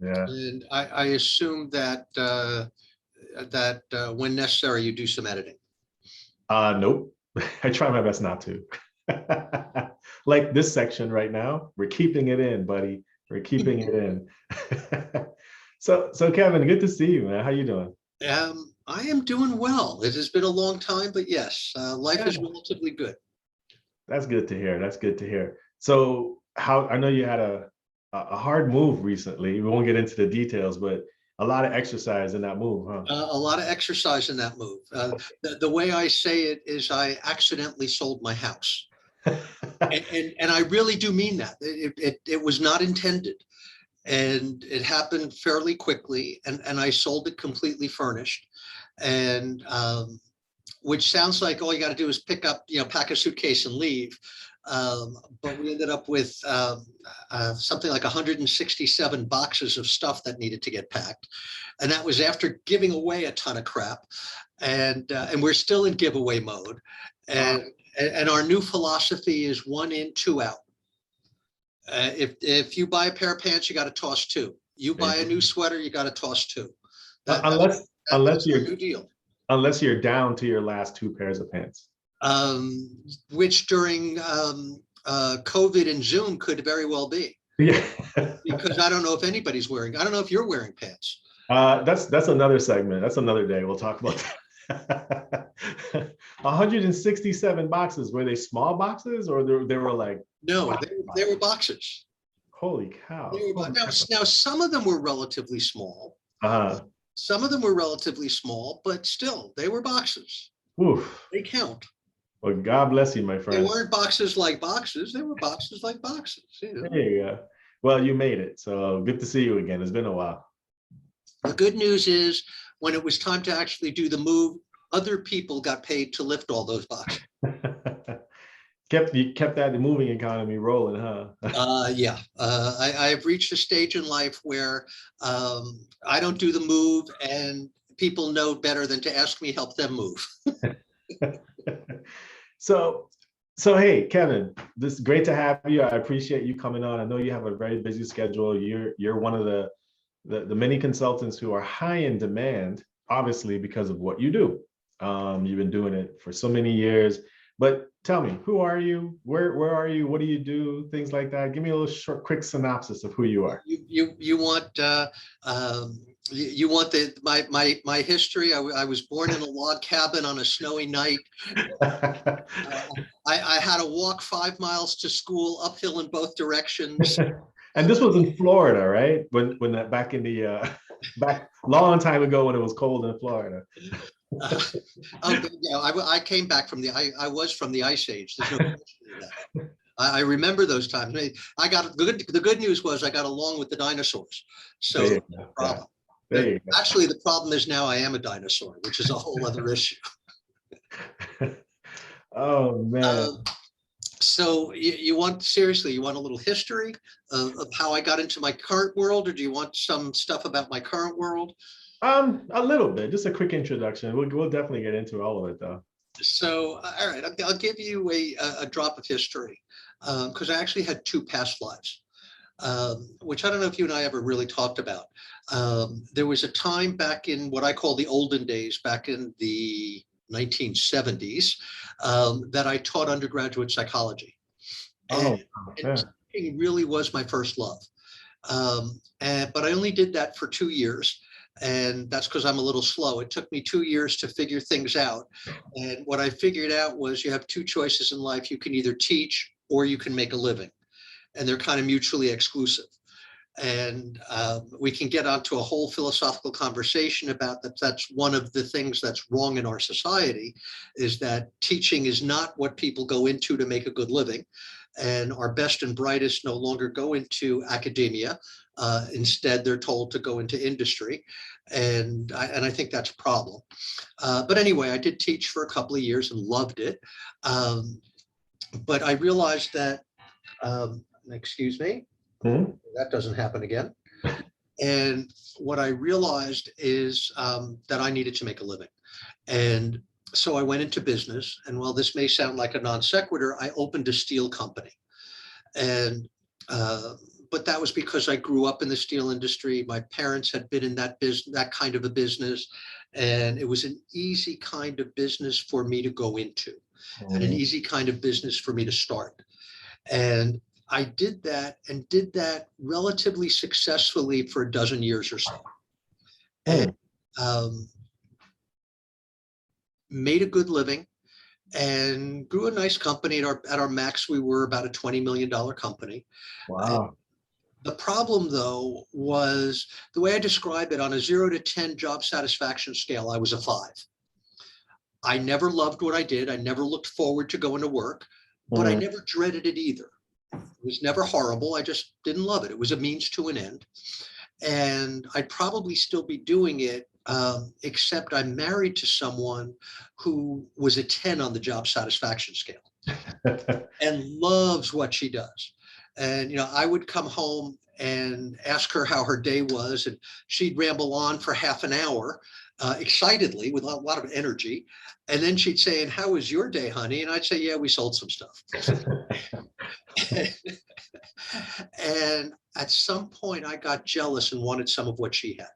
Yeah. And I assume that when necessary, you do some editing. Nope. I try my best not to. Like this section right now, we're keeping it in, buddy. We're keeping it in. So Kevin, good to see you, man. How you doing? I am doing well. It has been a long time, but yes, life Yeah. is relatively good. That's good to hear. That's good to hear. So how I know you had a hard move recently. We won't get into the details, but a lot of exercise in that move, huh? A lot of exercise in that move. The way I say it is I accidentally sold my house. And I really do mean that. It was not intended. And it happened fairly quickly. And I sold it completely furnished. And which sounds like all you got to do is pick up, pack a suitcase and leave. But we ended up with something like 167 boxes of stuff that needed to get packed. And that was after giving away a ton of crap. And we're still in giveaway mode. And our new philosophy is 1 in, 2 out. If you buy a pair of pants, you got to toss 2. You buy a new sweater, you got to toss 2. Unless That's you're our new deal. Unless you're down to your last 2 pairs of pants. Which during COVID and Zoom could very well be. Yeah. Because I don't know if anybody's wearing, I don't know if you're wearing pants. That's another segment. That's another day. We'll talk about that. 167 boxes. Were they small boxes or they were like? No, they were boxes. Holy cow. Now, some of them were relatively small. Some of them were relatively small, but still, they were boxes. Oof. They count. Well, God bless you, my friend. They weren't boxes like boxes. They were boxes like boxes. There you go. Well, you made it. So good to see you again. It's been a while. The good news is when it was time to actually do the move, other people got paid to lift all those boxes. You kept that moving economy rolling, huh? Yeah. I've reached a stage in life where I don't do the move and people know better than to ask me help them move. So hey, Kevin, this is great to have you. I appreciate you coming on. I know you have a very busy schedule. You're one of the many consultants who are high in demand, obviously because of what you do. You've been doing it for so many years. But tell me, who are you? Where are you? What do you do? Things like that. Give me a little short, quick synopsis of who you are. You want my history? I was born in a log cabin on a snowy night. I had to walk 5 miles to school, uphill in both directions. And this was in Florida, right? When that back in the back long time ago when it was cold in Florida. I came back from I was from the Ice Age. There's no question of that. I remember those times. The good news was I got along with the dinosaurs. So no problem. Actually, the problem is now I am a dinosaur, which is a whole other issue. Oh man. So you want a little history of how I got into my current world, or do you want some stuff about my current world? A little bit, just a quick introduction. We'll definitely get into all of it though. So, all right, I'll give you a drop of history because I actually had 2 past lives, which I don't know if you and I ever really talked about. There was a time back in what I call the olden days, back in the 1970s, that I taught undergraduate psychology. And teaching really was my first love. But I only did that for 2 years. And that's because I'm a little slow. It took me 2 years to figure things out. And what I figured out was you have 2 choices in life. You can either teach or you can make a living. And they're kind of mutually exclusive. And we can get onto a whole philosophical conversation about that. That's one of the things that's wrong in our society, is that teaching is not what people go into to make a good living. And our best and brightest no longer go into academia. Instead, they're told to go into industry. And I think that's a problem. But anyway, I did teach for a couple of years and loved it. But I realized that, excuse me, that doesn't happen again. And what I realized is that I needed to make a living. And so I went into business. And while this may sound like a non sequitur, I opened a steel company. And But that was because I grew up in the steel industry. My parents had been in that business, that kind of a business, and it was an easy kind of business for me to go into, and an easy kind of business for me to start. And I did that, and did that relatively successfully for a dozen years or so. And made a good living and grew a nice company. At our max, we were about a $20 million company. Wow. The problem, though, was the way I describe it: on a 0 to 10 job satisfaction scale, I was a 5. I never loved what I did. I never looked forward to going to work, but I never dreaded it either. It was never horrible. I just didn't love it. It was a means to an end. And I'd probably still be doing it, except I'm married to someone who was a 10 on the job satisfaction scale and loves what she does. And, I would come home and ask her how her day was, and she'd ramble on for half an hour, excitedly, with a lot of energy. And then she'd say, "And how was your day, honey?" And I'd say, "Yeah, we sold some stuff." And at some point I got jealous and wanted some of what she had.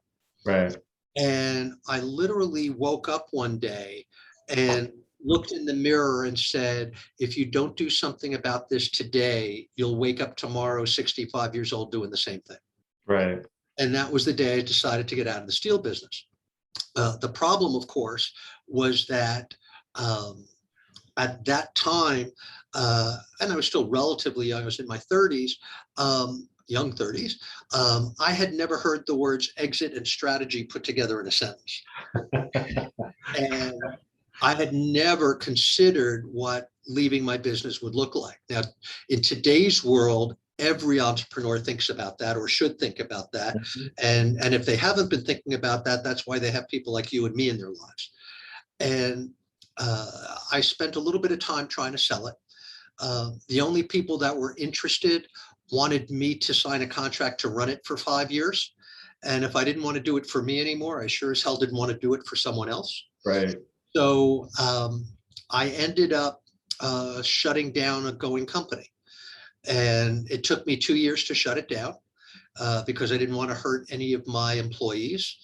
Right. And I literally woke up one day and looked in the mirror and said, "If you don't do something about this today, you'll wake up tomorrow 65 years old doing the same thing." Right. And that was the day I decided to get out of the steel business. The problem, of course, was that at that time, and I was still relatively young, I was in my 30s, young 30s, I had never heard the words exit and strategy put together in a sentence. And I had never considered what leaving my business would look like. Now, in today's world, every entrepreneur thinks about that, or should think about that. And if they haven't been thinking about that, that's why they have people like you and me in their lives. And I spent a little bit of time trying to sell it. The only people that were interested wanted me to sign a contract to run it for 5 years. And if I didn't want to do it for me anymore, I sure as hell didn't want to do it for someone else. Right. So I ended up shutting down a going company. And it took me 2 years to shut it down because I didn't want to hurt any of my employees.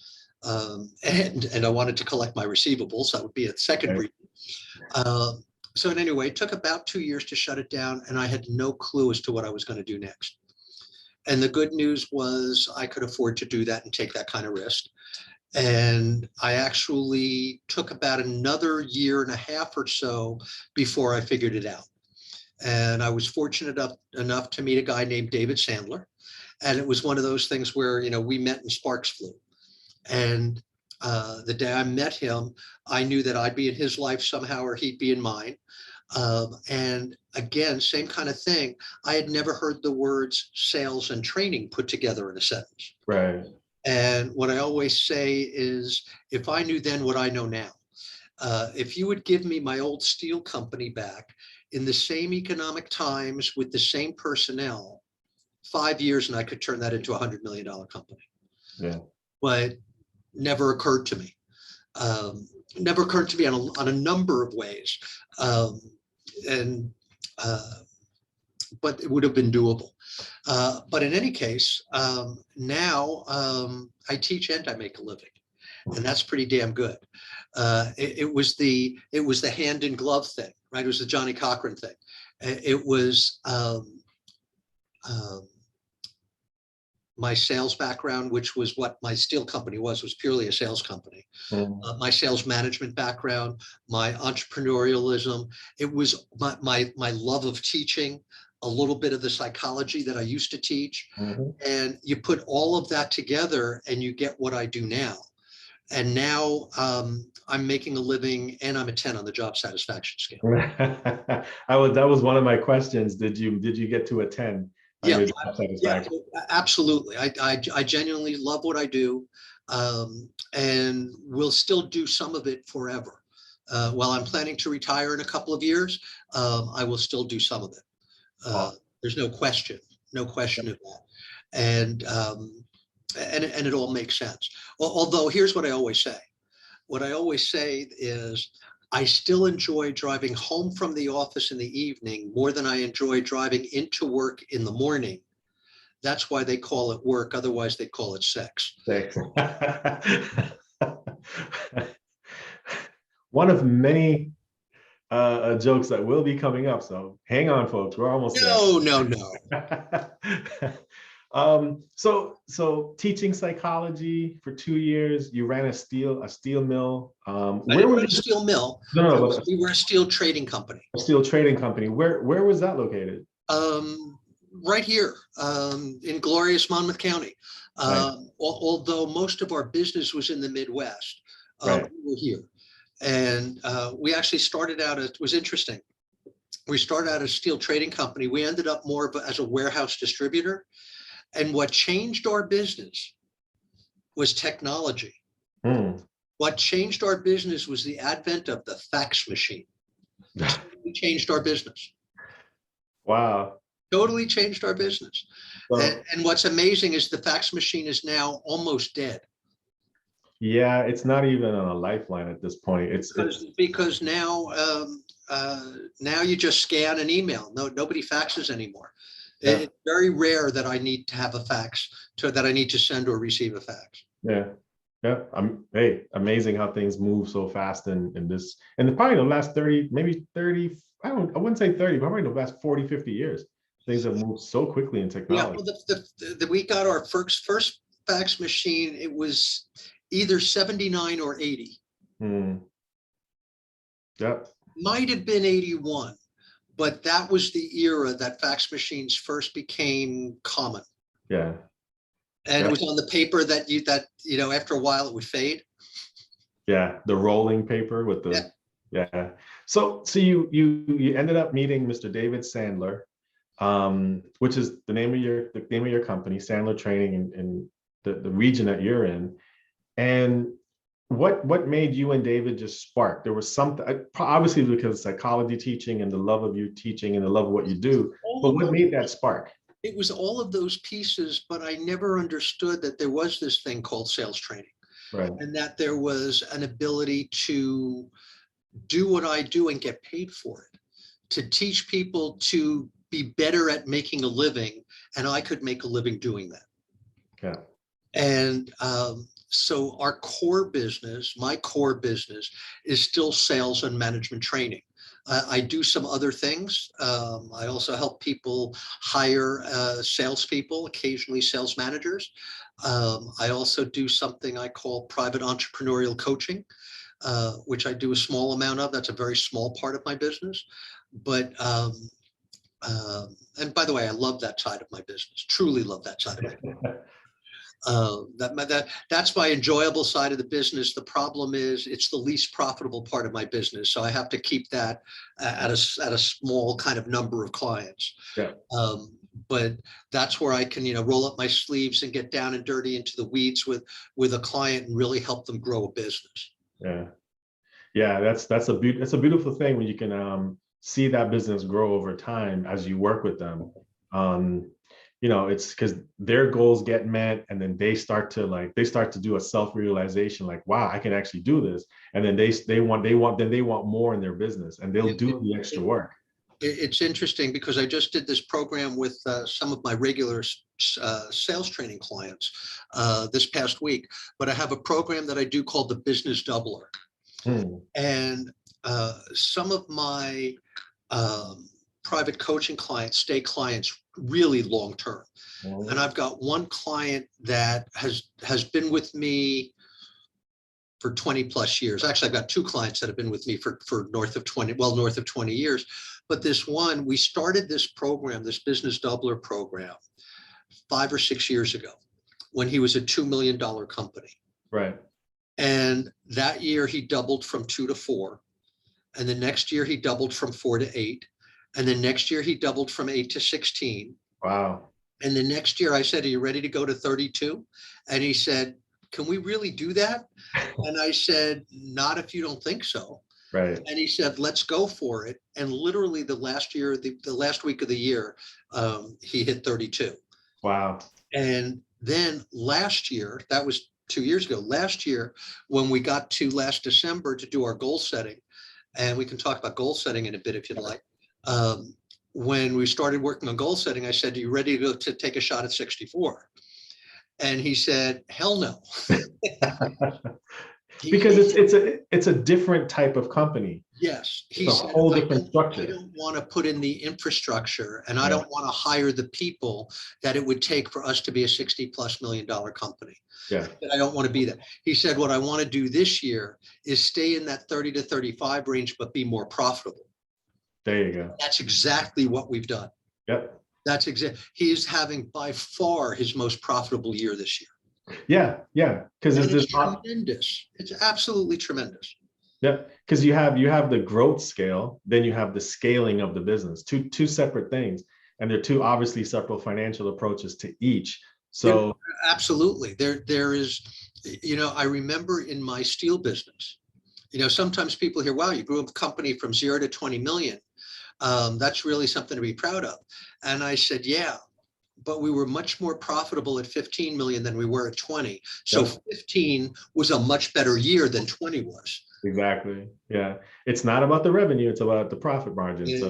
And I wanted to collect my receivables. That would be a second reason. So anyway, it took about 2 years to shut it down, and I had no clue as to what I was going to do next. And the good news was I could afford to do that and take that kind of risk. And I actually took about another year and a half or so before I figured it out. And I was fortunate enough to meet a guy named David Sandler. And it was one of those things where, we met and sparks flew. And the day I met him, I knew that I'd be in his life somehow, or he'd be in mine. And again, same kind of thing. I had never heard the words sales and training put together in a sentence. Right. And what I always say is, if I knew then what I know now, if you would give me my old steel company back in the same economic times with the same personnel, 5 years and I could turn that into a $100 million company. Yeah. But never occurred to me. Never occurred to me on a number of ways. But it would have been doable. But in any case, now I teach and I make a living, and that's pretty damn good. It was the hand in glove thing, right? It was the Johnny Cochran thing. It was my sales background, which was what my steel company was purely a sales company. My sales management background, my entrepreneurialism, it was my love of teaching, a little bit of the psychology that I used to teach. And you put all of that together and you get what I do now. And now I'm making a living and I'm a 10 on the job satisfaction scale. That was one of my questions. Did you get to a 10? Yeah, absolutely. I genuinely love what I do, and will still do some of it forever. While I'm planning to retire in a couple of years, I will still do some of it. There's no question of that. And it all makes sense. Although here's what I always say. What I always say is, I still enjoy driving home from the office in the evening more than I enjoy driving into work in the morning, That's why they call it work. Otherwise, they call it sex. Thanks. One of many jokes that will be coming up. So hang on, folks. We're almost there. No, no, no. So teaching psychology for 2 years. You ran a steel mill. I Where didn't was run a steel mill. no, We were a steel trading company. a steel trading company. Where was that located? Right here in glorious Monmouth County. Right. Although most of our business was in the Midwest, Right. we were here. And we actually started out, it was interesting. We started out as a steel trading company. We ended up more as a warehouse distributor. And what changed our business was technology. What changed our business was the advent of the fax machine. We changed our business. Wow. Totally changed our business. And what's amazing is the fax machine is now almost dead. Yeah, it's not even on a lifeline at this point. Because now now you just scan an email. Nobody faxes anymore. Yeah. It's very rare that I need to have a fax, that I need to send or receive a fax. Yeah. Yeah. Hey, amazing how things move so fast in this, and probably the last 30, maybe 30, I wouldn't say 30, but probably the last 40, 50 years. Things have moved so quickly in technology. Yeah, well, we got our first fax machine. It was either 79 or 80. Yeah. Might have been 81, but that was the era that fax machines first became common. Yeah. And it was on the paper that after a while it would fade. Yeah, the rolling paper with the yeah. So you ended up meeting Mr. David Sandler, which is the name of your company, Sandler Training, in the region that you're in. And what made you and David just spark? There was something, obviously because psychology teaching and the love of you teaching and the love of what you do, but what made that spark? It was all of those pieces, but I never understood that there was this thing called sales training. Right. And that there was an ability to do what I do and get paid for it, to teach people to be better at making a living, and I could make a living doing that. Yeah. And so my core business is still sales and management training. I do some other things. I also help people hire salespeople, occasionally sales managers. I also do something I call private entrepreneurial coaching, which I do a small amount of. That's a very small part of my business. But, and by the way, I love that side of my business, truly love that side of my business. That's my enjoyable side of the business. The problem is it's the least profitable part of my business, so I have to keep that at a small kind of number of clients. Yeah. But that's where I can roll up my sleeves and get down and dirty into the weeds with a client and really help them grow a business. Yeah, yeah, that's a beautiful thing when you can see that business grow over time as you work with them. It's because their goals get met, and then they start to do a self-realization, like, wow, I can actually do this. And then they want more in their business, and they'll do the extra work. It's interesting because I just did this program with some of my regular sales training clients this past week, but I have a program that I do called the Business Doubler. And some of my private coaching clients stay clients really long term. And I've got one client that has been with me for 20 plus years. Actually, I've got two clients that have been with me for north of 20 years. But this one, we started this program, this Business Doubler program, 5 or 6 years ago when he was a $2 million company. Right. And that year he doubled from 2 to 4. And the next year he doubled from 4 to 8. And the next year he doubled from 8 to 16. Wow. And the next year I said, are you ready to go to 32? And he said, can we really do that? And I said, not if you don't think so. Right. And he said, let's go for it. And literally the last week of the year, he hit 32. Wow. And then last year, that was 2 years ago, last year, when we got to last December to do our goal setting, and we can talk about goal setting in a bit if you'd like. when we started working on goal setting, I said, "Are you ready to go to take a shot at 64?" And he said, "Hell no." Because it's a different type of company. Yes, he It's a said, whole I different don't structure. want to put in the infrastructure, and I Yeah. don't want to hire the people that it would take for us to be a $60+ million company. Yeah. That I don't want to be that. He said, what I want to do this year is stay in that 30 to 35 range, but be more profitable. There you go. That's exactly what we've done. Yep. That's exactly, he is having by far his most profitable year this year. Yeah. Yeah. Because it's tremendous. It's absolutely tremendous. Yeah, because you have the growth scale, then you have the scaling of the business, two separate things, and they're two obviously separate financial approaches to each. So absolutely, there is, I remember in my steel business, sometimes people hear, "Wow, you grew a company from 0 to 20 million. That's really something to be proud of." And I said, "Yeah, but we were much more profitable at 15 million than we were at 20. So yep. 15 was a much better year than 20 was." Exactly. Yeah. It's not about the revenue, it's about the profit margin. So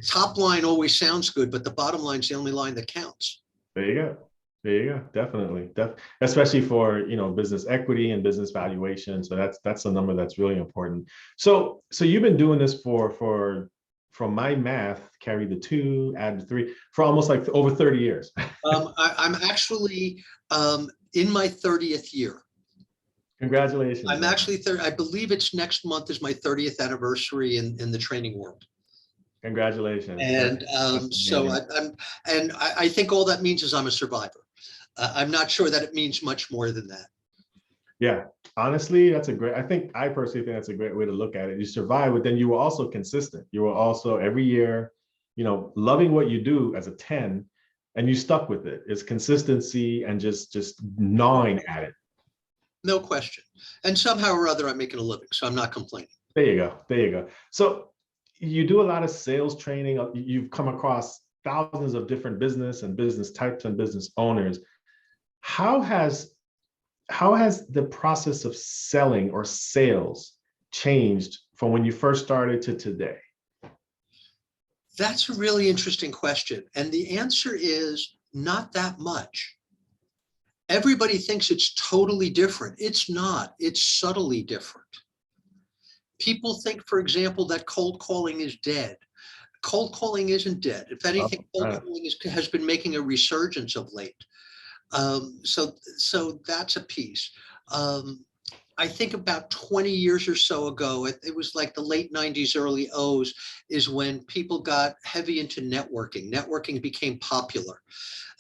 top line always sounds good, but the bottom line is the only line that counts. There you go. There you go. Definitely. Especially for, business equity and business valuation. So that's a number that's really important. So you've been doing this for from my math, carry the 2, add the 3, for almost like over 30 years. I'm actually in my 30th year. Congratulations. I'm actually I believe it's next month is my 30th anniversary in the training world. Congratulations. And so I think all that means is I'm a survivor. I'm not sure that it means much more than that. Yeah, honestly, I personally think that's a great way to look at it. You survive, but then you were also consistent. You were also every year, loving what you do as a 10, and you stuck with it. It's consistency and just gnawing at it. No question. And somehow or other, I'm making a living, so I'm not complaining. There you go. There you go. So you do a lot of sales training. You've come across thousands of different business and business types and business owners. How has the process of selling or sales changed from when you first started to today? That's a really interesting question. And the answer is not that much. Everybody thinks it's totally different. It's not. It's subtly different. People think, for example, that cold calling is dead. Cold calling isn't dead. If anything, cold calling has been making a resurgence of late. So that's a piece. I think about 20 years or so ago, it was like the late 90s, early O's, is when people got heavy into networking. Networking became popular.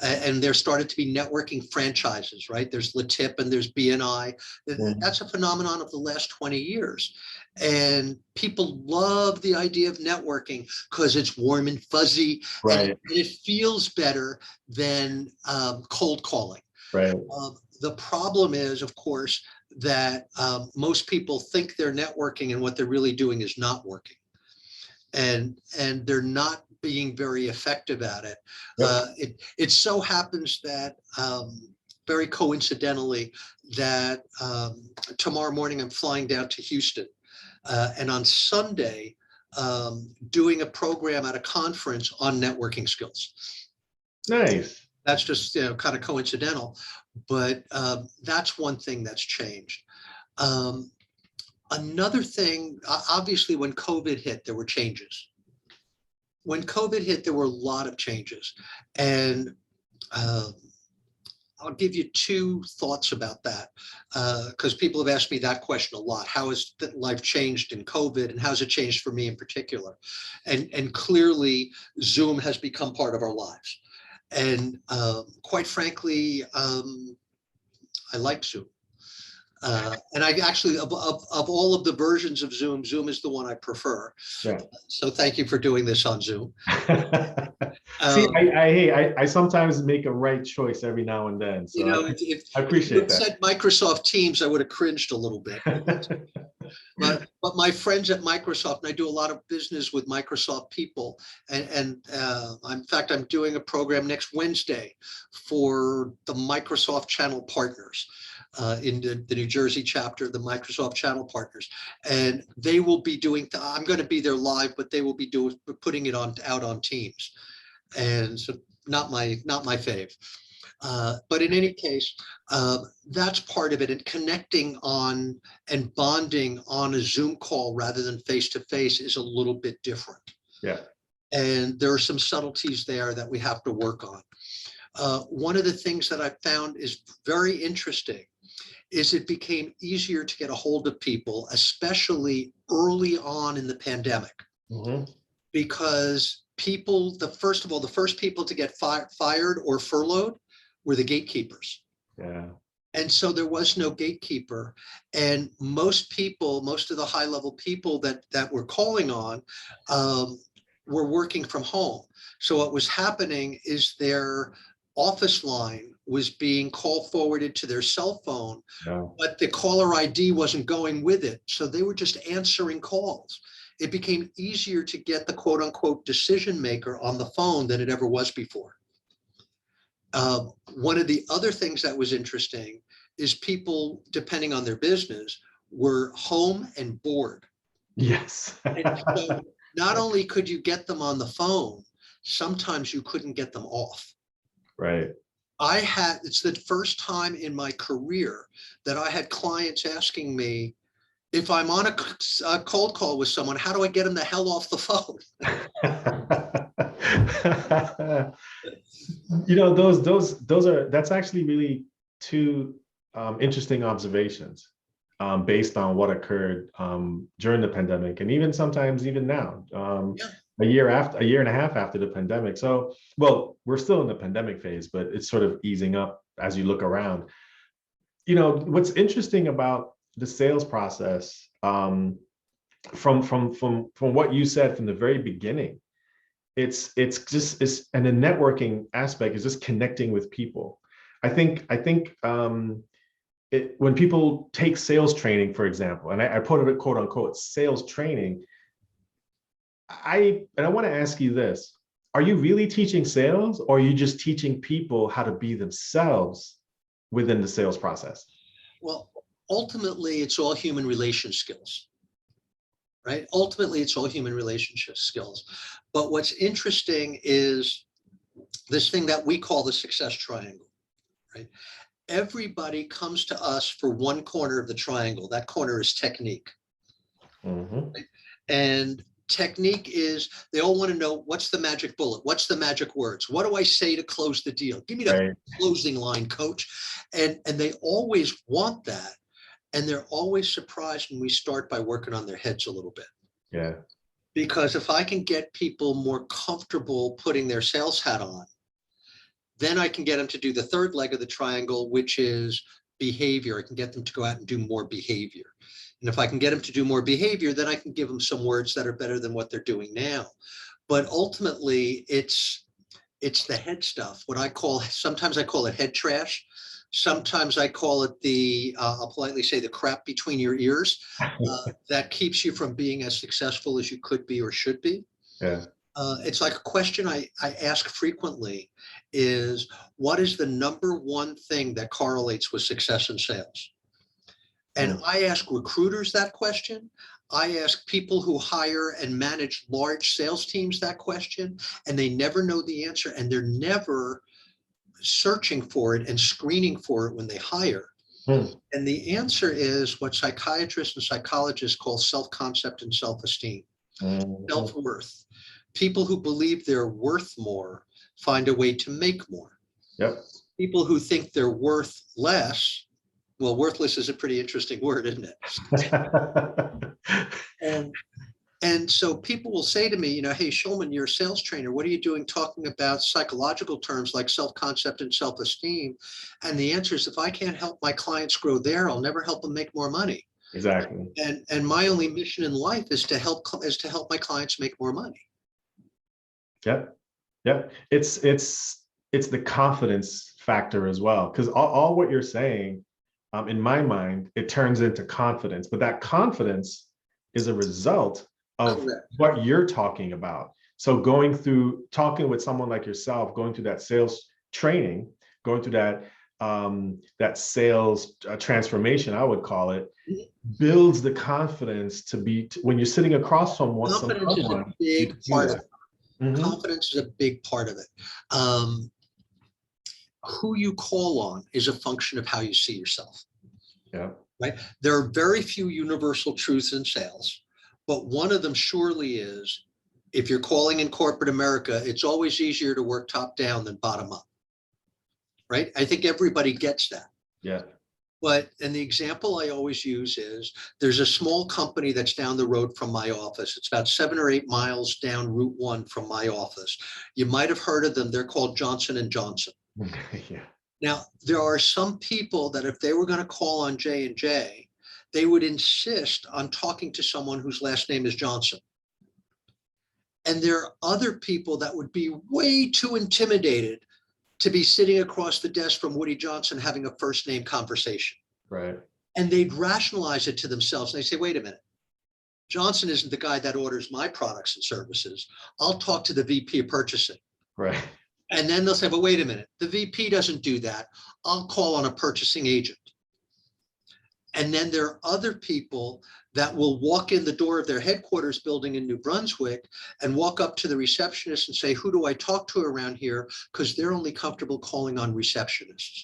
And there started to be networking franchises, right? There's LaTip and there's BNI. That's a phenomenon of the last 20 years. And people love the idea of networking because it's warm and fuzzy, right? And it feels better than cold calling. Right. The problem is, of course, that most people think they're networking and what they're really doing is not working. And they're not being very effective at it. Yep. It so happens that very coincidentally that tomorrow morning I'm flying down to Houston, and on Sunday doing a program at a conference on networking skills. Nice. That's just kind of coincidental, but that's one thing that's changed. Another thing, obviously, when COVID hit, there were changes. When COVID hit, there were a lot of changes. And I'll give you 2 thoughts about that, because people have asked me that question a lot. How has life changed in COVID, and how's it changed for me in particular? And clearly, Zoom has become part of our lives. And quite frankly, I like Zoom. And I actually, of all of the versions of Zoom, Zoom is the one I prefer. Yeah. So thank you for doing this on Zoom. See, I sometimes make a right choice every now and then. So I appreciate that. If you said Microsoft Teams, I would have cringed a little bit. But my friends at Microsoft, and I do a lot of business with Microsoft people, and in fact, I'm doing a program next Wednesday for the Microsoft channel partners. in the New Jersey chapter, the Microsoft Channel Partners, and they will be doing. I'm going to be there live, but they will be putting it out on Teams, and so not my fave. But in any case, that's part of it, and connecting on and bonding on a Zoom call rather than face to face is a little bit different. Yeah. And there are some subtleties there that we have to work on. One of the things that I found is very interesting is it became easier to get a hold of people, especially early on in the pandemic, because people, the first people to get fired or furloughed were the gatekeepers. Yeah. And so there was no gatekeeper. And most of the high level people that we're calling on were working from home. So what was happening is their office line was being call forwarded to their cell phone, but the caller ID wasn't going with it. So they were just answering calls. It became easier to get the quote unquote decision maker on the phone than it ever was before. One of the other things that was interesting is people, depending on their business, were home and bored. Yes. And so not only could you get them on the phone, sometimes you couldn't get them off. Right. It's the first time in my career that I had clients asking me, if I'm on a cold call with someone, how do I get them the hell off the phone? That's actually really two interesting observations based on what occurred during the pandemic, and even sometimes even now, a year and a half after the pandemic. So, well, we're still in the pandemic phase, but it's sort of easing up as you look around. What's interesting about the sales process, from what you said from the very beginning, and the networking aspect is just connecting with people. I think when people take sales training, for example, and I put it quote unquote sales training, I want to ask you this: are you really teaching sales, or are you just teaching people how to be themselves within the sales process? Well, ultimately, it's all human relation skills, right? Ultimately, it's all human relationship skills. But what's interesting is this thing that we call the success triangle, right? Everybody comes to us for one corner of the triangle. That corner is technique. Right? And technique is, they all want to know, what's the magic bullet? What's the magic words? What do I say to close the deal? Give me the closing line, coach. And they always want that. And they're always surprised when we start by working on their heads a little bit. Yeah. Because if I can get people more comfortable putting their sales hat on, then I can get them to do the third leg of the triangle, which is behavior. I can get them to go out and do more behavior. And if I can get them to do more behavior, then I can give them some words that are better than what they're doing now. But ultimately, it's the head stuff. Sometimes I call it head trash. Sometimes I call it I'll politely say, the crap between your ears that keeps you from being as successful as you could be or should be. Yeah. It's like a question I ask frequently is, what is the number one thing that correlates with success in sales? And I ask recruiters that question. I ask people who hire and manage large sales teams that question, and they never know the answer, and they're never searching for it and screening for it when they hire. And the answer is what psychiatrists and psychologists call self-concept and self-esteem, self-worth. People who believe they're worth more find a way to make more. Yep. People who think they're worth less, well, worthless is a pretty interesting word, isn't it? And so people will say to me, hey, Shulman, you're a sales trainer. What are you doing talking about psychological terms like self-concept and self-esteem? And the answer is, if I can't help my clients grow there, I'll never help them make more money. Exactly. And my only mission in life is to help my clients make more money. Yep. Yep. It's the confidence factor as well, because all what you're saying, in my mind, it turns into confidence, but that confidence is a result of what you're talking about. So talking with someone like yourself, going through that sales training, going through that that sales transformation, I would call it, builds the confidence to be, when you're sitting across from Confidence is a someone, you big can do part of that. it. Mhm. Confidence is a big part of it. Who you call on is a function of how you see yourself. Yeah. Right? There are very few universal truths in sales, but one of them surely is, if you're calling in corporate America, it's always easier to work top down than bottom up. Right? I think everybody gets that. Yeah. But, and the example I always use is, there's a small company that's down the road from my office. It's about 7 or 8 miles down Route 1 from my office. You might have heard of them. They're called Johnson and Johnson. Yeah. Now, there are some people that if they were going to call on J&J, they would insist on talking to someone whose last name is Johnson. And there are other people that would be way too intimidated to be sitting across the desk from Woody Johnson having a first name conversation. Right. And they'd rationalize it to themselves. And they say, wait a minute, Johnson isn't the guy that orders my products and services. I'll talk to the VP of purchasing. Right. And then they'll say, but wait a minute, the VP doesn't do that. I'll call on a purchasing agent. And then there are other people that will walk in the door of their headquarters building in New Brunswick and walk up to the receptionist and say, who do I talk to around here? Because they're only comfortable calling on receptionists.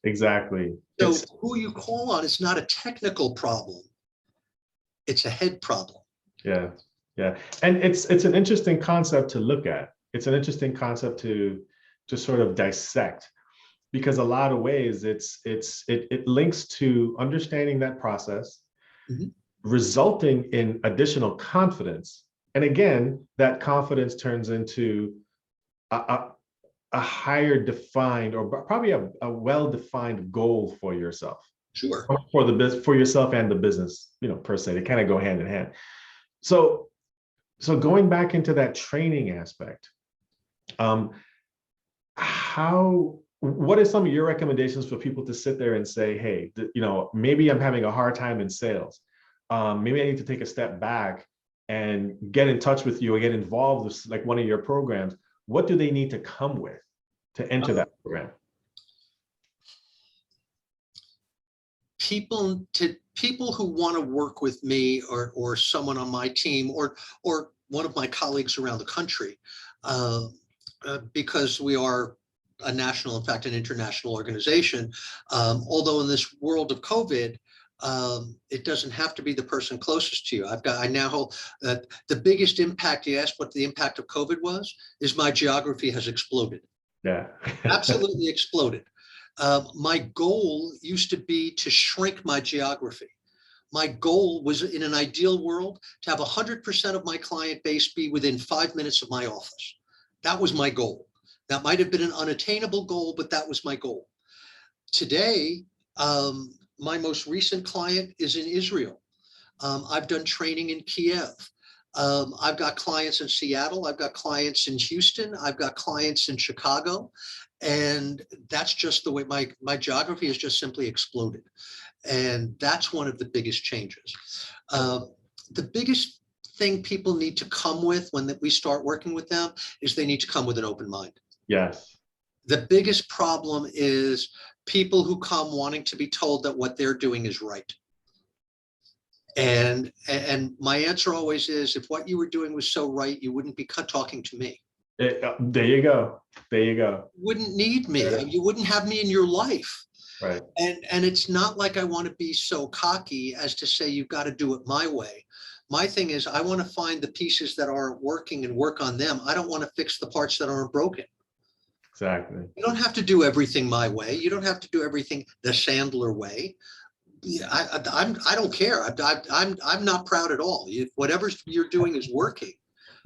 Exactly. So who you call on is not a technical problem. It's a head problem. Yeah. Yeah. And it's an interesting concept to look at. It's an interesting concept to sort of dissect, because a lot of ways it links to understanding that process, resulting in additional confidence. And again, that confidence turns into a higher defined, or probably a well-defined goal for yourself. Sure. For the business, for yourself and the business, per se, they kind of go hand in hand. So going back into that training aspect, what are some of your recommendations for people to sit there and say, hey, maybe I'm having a hard time in sales. Maybe I need to take a step back and get in touch with you or get involved with like one of your programs. What do they need to come with to enter that program? People who want to work with me or someone on my team or one of my colleagues around the country, because we are a national, in fact, an international organization. Although in this world of COVID, it doesn't have to be the person closest to you. I now hold that the biggest impact, you asked what the impact of COVID was, is my geography has exploded. Yeah. Absolutely exploded. My goal used to be to shrink my geography. My goal was, in an ideal world, to have 100% of my client base be within 5 minutes of my office. That was my goal. That might have been an unattainable goal, but that was my goal. Today, my most recent client is in Israel. I've done training in Kiev. I've got clients in Seattle. I've got clients in Houston. I've got clients in Chicago. And that's just the way my geography has just simply exploded. And that's one of the biggest changes. The biggest thing people need to come with when we start working with them is they need to come with an open mind. Yes. The biggest problem is people who come wanting to be told that what they're doing is right. And my answer always is, if what you were doing was so right, you wouldn't be talking to me. There you go. There you go. You wouldn't need me. Yeah. You wouldn't have me in your life. Right. And it's not like I want to be so cocky as to say, you've got to do it my way. My thing is, I want to find the pieces that aren't working and work on them. I don't want to fix the parts that aren't broken. Exactly. You don't have to do everything my way. You don't have to do everything the Sandler way. I don't care. I'm not proud at all. Whatever you're doing is working.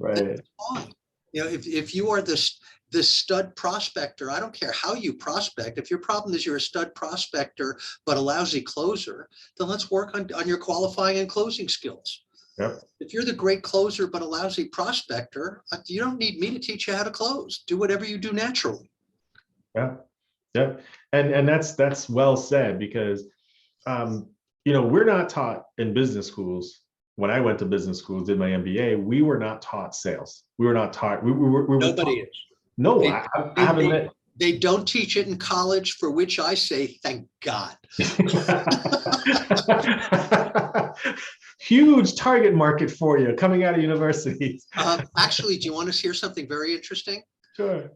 Right. That's fine. If you are the stud prospector, I don't care how you prospect. If your problem is you're a stud prospector but a lousy closer, then let's work on your qualifying and closing skills. Yep. If you're the great closer but a lousy prospector, you don't need me to teach you how to close. Do whatever you do naturally. Yeah. Yeah. And that's well said, because we're not taught in business schools. When I went to business schools, did my MBA, we were not taught sales. We were not taught. We were Nobody taught, is. no, I haven't met. They don't teach it in college, for which I say, thank God. Huge target market for you coming out of universities. Actually, do you want to hear something very interesting? Sure.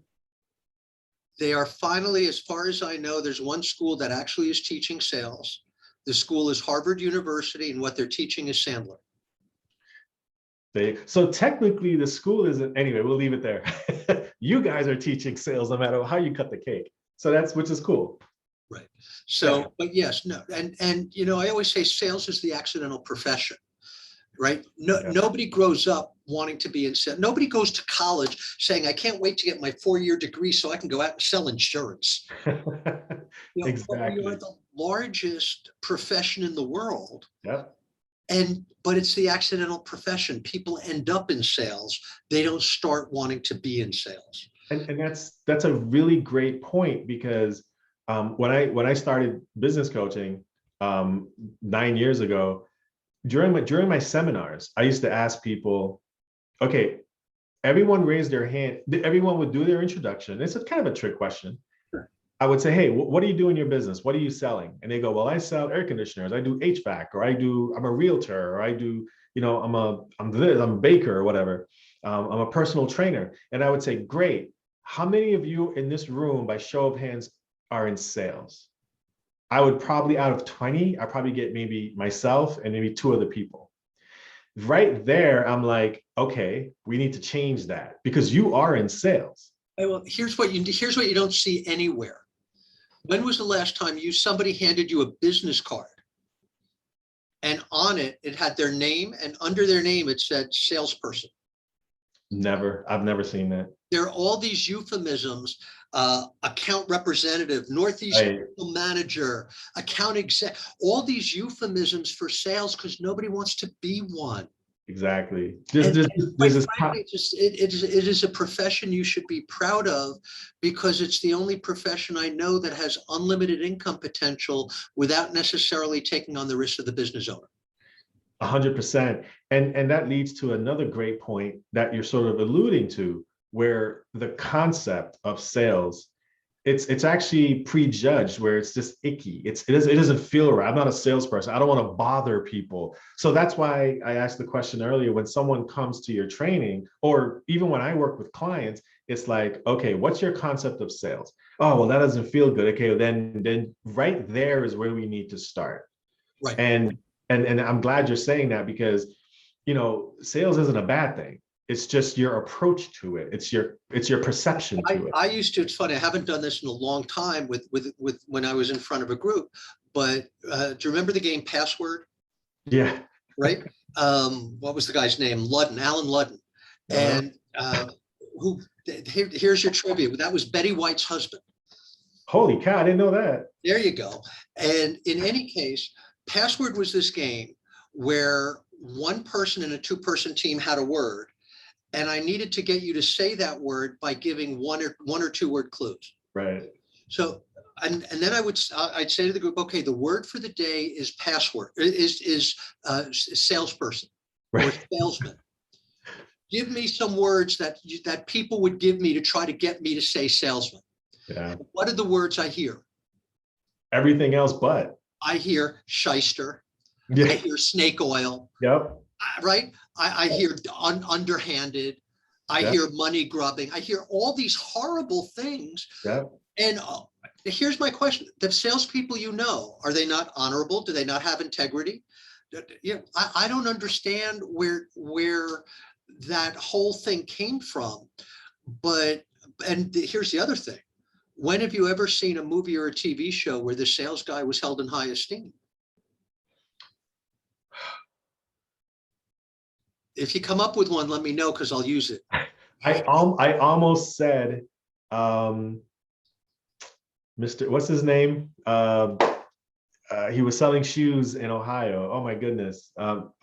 They are finally, as far as I know, there's one school that actually is teaching sales. The school is Harvard University, and what they're teaching is Sandler. So technically the school isn't, anyway, we'll leave it there. You guys are teaching sales no matter how you cut the cake. So that's, which is cool. Right. So, yeah. But yes, no. And, you know, I always say sales is the accidental profession, right? No, yeah. Nobody grows up wanting to be in sales. Nobody goes to college saying, I can't wait to get my 4-year degree so I can go out and sell insurance. You know, exactly. we are the largest profession in the world. Yep. But it's the accidental profession. People end up in sales. They don't start wanting to be in sales. And that's a really great point, because when I started business coaching 9 years ago, during my seminars, I used to ask people, okay, everyone raised their hand. Everyone would do their introduction. It's a kind of a trick question. I would say, hey, what do you do in your business? What are you selling? And they go, well, I sell air conditioners. I do HVAC, or I'm a realtor, or I do, you know, I'm a baker or whatever. I'm a personal trainer. And I would say, great. How many of you in this room, by show of hands, are in sales? I would probably, out of 20, I probably get maybe myself and maybe 2 other people. Right there, I'm like, okay, we need to change that, because you are in sales. Well, here's what you don't see anywhere. When was the last time somebody handed you a business card, and on it, it had their name, and under their name, it said salesperson? Never. I've never seen that. There are all these euphemisms, account representative, Northeast manager, account exec, all these euphemisms for sales, because nobody wants to be one. Exactly. Frankly, it is a profession you should be proud of, because it's the only profession I know that has unlimited income potential without necessarily taking on the risk of the business owner. 100%. And that leads to another great point that you're sort of alluding to, where the concept of sales, it's actually prejudged, where it's just icky. It doesn't feel right. I'm not a salesperson. I don't want to bother people. So that's why I asked the question earlier, when someone comes to your training, or even when I work with clients, it's like, okay, what's your concept of sales? Oh, well, that doesn't feel good. Okay, then right there is where we need to start. Right. And I'm glad you're saying that, because, you know, sales isn't a bad thing. It's just your approach to it. It's your perception to it. I used to, it's funny, I haven't done this in a long time with when I was in front of a group, but do you remember the game Password? Yeah. Right? What was the guy's name? Alan Ludden. And here's your trivia. That was Betty White's husband. Holy cow, I didn't know that. There you go. And in any case, Password was this game where one person in a 2-person team had a word, and I needed to get you to say that word by giving one or 2 word clues. Right. So, and then I'd say to the group, okay, the word for the day is password, is salesperson, right, or salesman. Give me some words that people would give me to try to get me to say salesman. Yeah. What are the words I hear? Everything else but. I hear shyster. Yeah. I hear snake oil. Yep. Right? I hear underhanded. I hear money grubbing. I hear all these horrible things. Yep. And here's my question: the salespeople, you know, are they not honorable? Do they not have integrity? You know, I don't understand where that whole thing came from. And here's the other thing: when have you ever seen a movie or a TV show where the sales guy was held in high esteem? If you come up with one, let me know, because I'll use it. I almost said, Mr. What's his name? He was selling shoes in Ohio. Oh my goodness.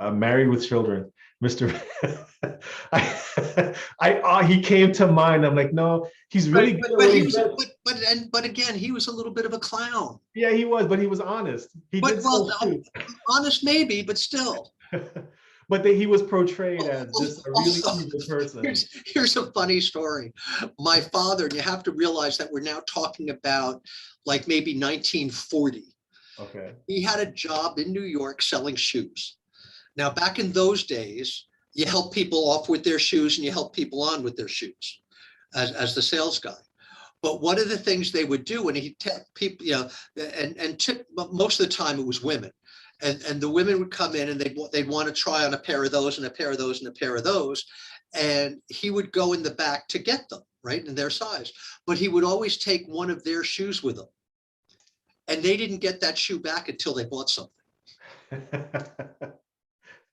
Married with children. Mr. He came to mind. I'm like, no, he's really good. But again, he was a little bit of a clown. Yeah, he was, but he was honest. Honest maybe, but still. but he was portrayed as just a really Also, evil person. here's a funny story. My father, and you have to realize that we're now talking about like maybe 1940. Okay. He had a job in New York selling shoes. Now, back in those days, you help people off with their shoes and you help people on with their shoes as the sales guy. But one of the things they would do when he tell people, most of the time it was women, and the women would come in and they'd want to try on a pair of those and a pair of those and a pair of those, and he would go in the back to get them right in their size. But he would always take one of their shoes with him, and they didn't get that shoe back until they bought something.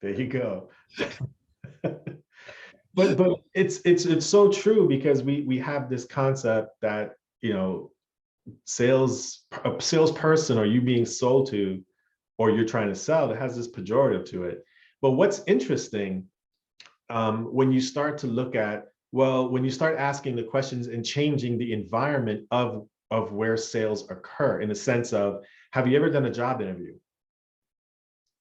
There you go. But it's so true, because we have this concept that, you know, a salesperson, or you being sold to, or you're trying to sell, that has this pejorative to it. But what's interesting, when you start to look at, well, when you start asking the questions and changing the environment of where sales occur, in the sense of, have you ever done a job interview?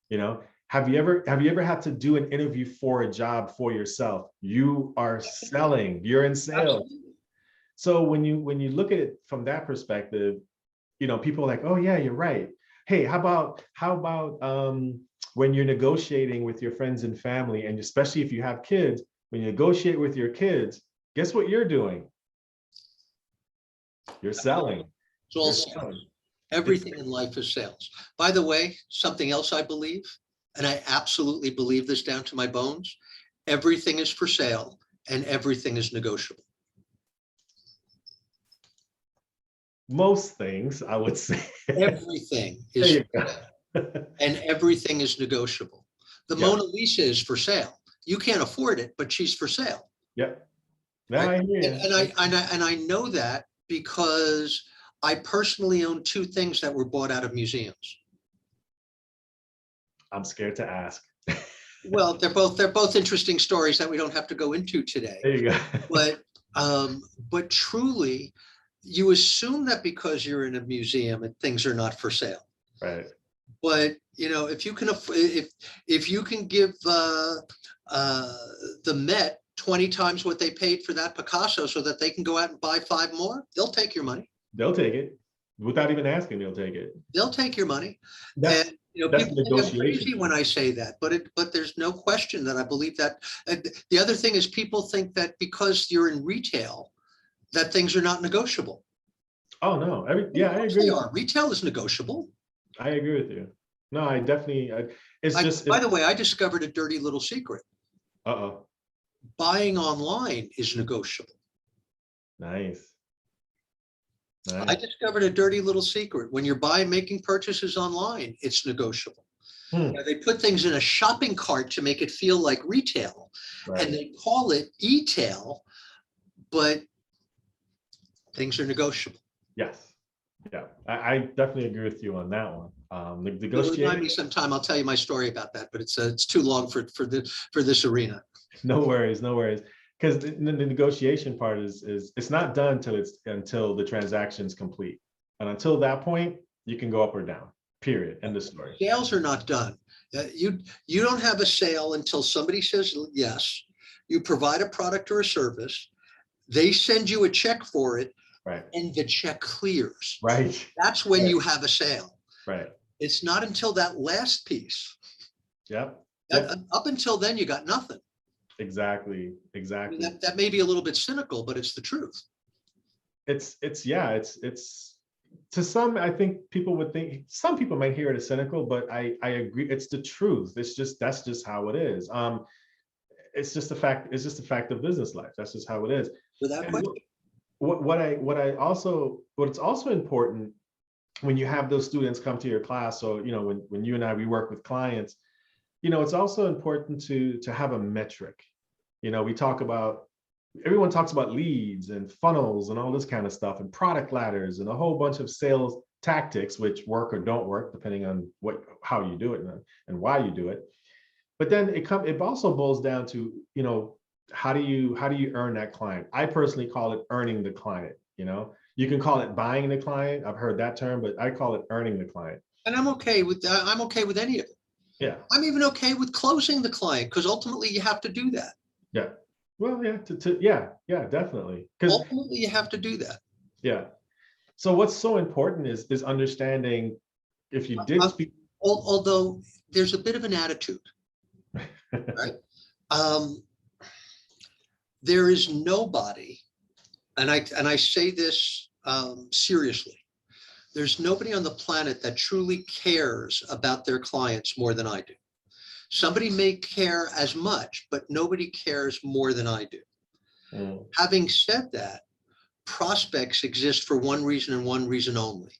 You know, have you ever had to do an interview for a job for yourself? You are selling, you're in sales. Absolutely. So when you look at it from that perspective, you know, people are like, oh yeah, you're right. Hey, how about when you're negotiating with your friends and family, and especially if you have kids, when you negotiate with your kids, guess what you're doing? You're selling. It's all sales. Everything in life is sales. By the way, something else I believe, and I absolutely believe this down to my bones, everything is for sale and everything is negotiable. Most things, I would say. Everything is, and everything is negotiable. The Mona Lisa is for sale. You can't afford it, but she's for sale. Yep. No, Right? I hear you. And I know that because I personally own two things that were bought out of museums. I'm scared to ask. Well, they're both interesting stories that we don't have to go into today. There you go. But truly, you assume that because you're in a museum and things are not for sale. Right. But you know, if you can give the Met 20 times what they paid for that Picasso so that they can go out and buy 5 more, they'll take your money. They'll take it without even asking. They'll take it. They'll take your money. That's, and you know, people think I'm crazy when I say that, but there's no question that I believe that. And the other thing is, people think that because you're in retail, that things are not negotiable. Oh no, I agree. They are. Retail is negotiable. I agree with you. No, I definitely. By the way, I discovered a dirty little secret. Uh-oh. Buying online is negotiable. Nice. I discovered a dirty little secret. When you're making purchases online, it's negotiable. Now, they put things in a shopping cart to make it feel like retail, right, and they call it e-tail, but things are negotiable. Yes. Yeah, I definitely agree with you on that one. Remind me sometime. I'll tell you my story about that, but it's too long for this arena. No worries, no worries. Because the negotiation part is it's not done until the transaction's complete, and until that point, you can go up or down. Period. End of story. Sales are not done. You don't have a sale until somebody says yes. You provide a product or a service. They send you a check for it. Right. And the check clears. Right. That's when you have a sale. Right. It's not until that last piece. Yep. Up until then, you got nothing. Exactly. Exactly. I mean, that may be a little bit cynical, but it's the truth. It's to some, I think people would think, some people might hear it as cynical, but I agree. It's the truth. That's just how it is. It's just a fact. It's just a fact of business life. That's just how it is. Without question. What's also important when you have those students come to your class, so you know, when you and I, we work with clients, you know, it's also important to have a metric. You know, everyone talks about leads and funnels and all this kind of stuff, and product ladders and a whole bunch of sales tactics, which work or don't work depending on how you do it and why you do it. But then it also boils down to, you know, how do you earn that client? I personally call it earning the client. You know, you can call it buying the client. I've heard that term, but I call it earning the client. And I'm okay with any of it. Yeah. I'm even okay with closing the client because ultimately you have to do that. Yeah. Well, yeah, yeah, definitely. Because Ultimately you have to do that. yeah. So what's so important is understanding if you did speak. Although there's a bit of an attitude, right? Um, there is nobody, and I say this seriously, there's nobody on the planet that truly cares about their clients more than I do. Somebody may care as much, but nobody cares more than I do. Mm, Having said that, prospects exist for one reason and one reason only,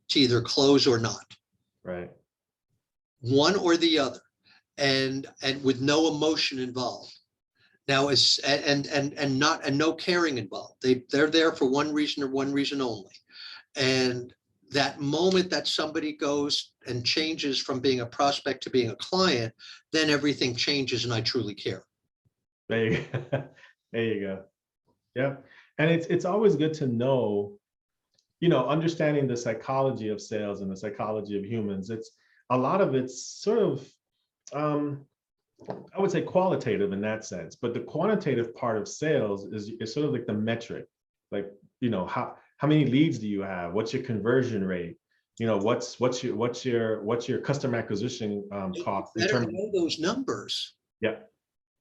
to either close or not, right. one or the other, and with no emotion involved. Now is and not and no caring involved. They're there for one reason or one reason only. And that moment that somebody goes and changes from being a prospect to being a client, then everything changes and I truly care. There you go. There you go. Yeah. And it's always good to know, understanding the psychology of sales and the psychology of humans. It's a lot of it's sort of I would say qualitative in that sense, but the quantitative part of sales is sort of like the metric, like, how many leads do you have? What's your conversion rate? What's your customer acquisition cost in You better terms of, know those numbers. yeah,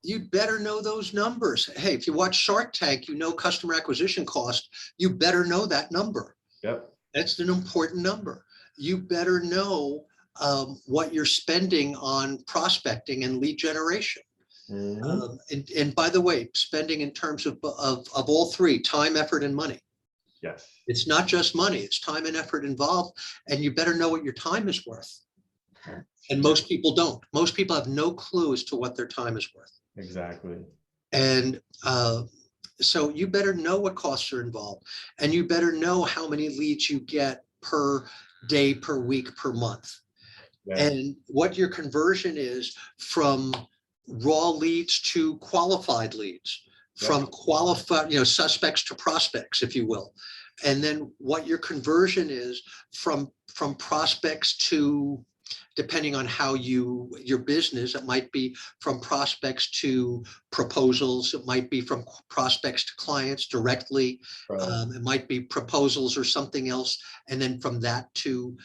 You better know those numbers. Hey, if you watch Shark Tank, you know customer acquisition cost. You better know that number. yep, That's an important number. You better know what you're spending on prospecting and lead generation. hmm, And by the way, spending in terms of all three, time, effort, and money. yes, It's not just money, it's time and effort involved. And you better know what your time is worth. And most people don't. Most people have no clue as to what their time is worth. exactly, And so you better know what costs are involved. And you better know how many leads you get per day, per week, per month. yeah, And what your conversion is from raw leads to qualified leads, from yep, qualified, suspects to prospects, if you will. And then what your conversion is from prospects to, depending on how your business, it might be from prospects to proposals, it might be from prospects to clients directly, right, it might be proposals or something else, and then from that to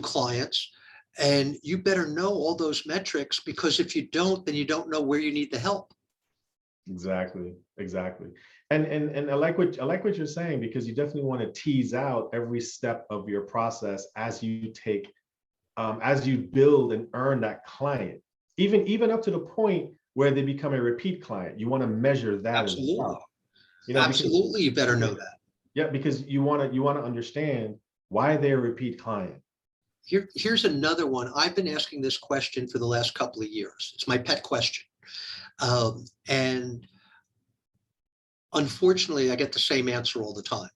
clients. And you better know all those metrics, because if you don't, then you don't know where you need the help. exactly, exactly. And I like what you're saying, because you definitely want to tease out every step of your process as you build and earn that client, even up to the point where they become a repeat client. You want to measure that as Absolutely. well. Because Absolutely, you better know that. yeah, because you want to understand why they're a repeat client. Here's another one. I've been asking this question for the last couple of years. It's my pet question. And unfortunately, I get the same answer all the time.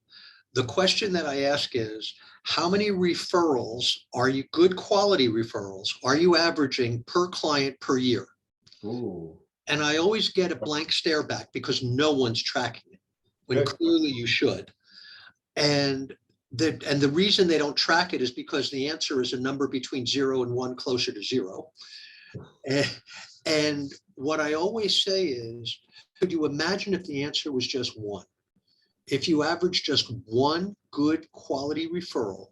The question that I ask is, how many referrals are you, good quality referrals, are you averaging per client per year? Ooh, And I always get a blank stare back because no one's tracking it, when good. clearly you should. And the reason they don't track it is because the answer is a number between 0 and 1, closer to 0. And what I always say is, could you imagine if the answer was just 1? If you average just 1 good quality referral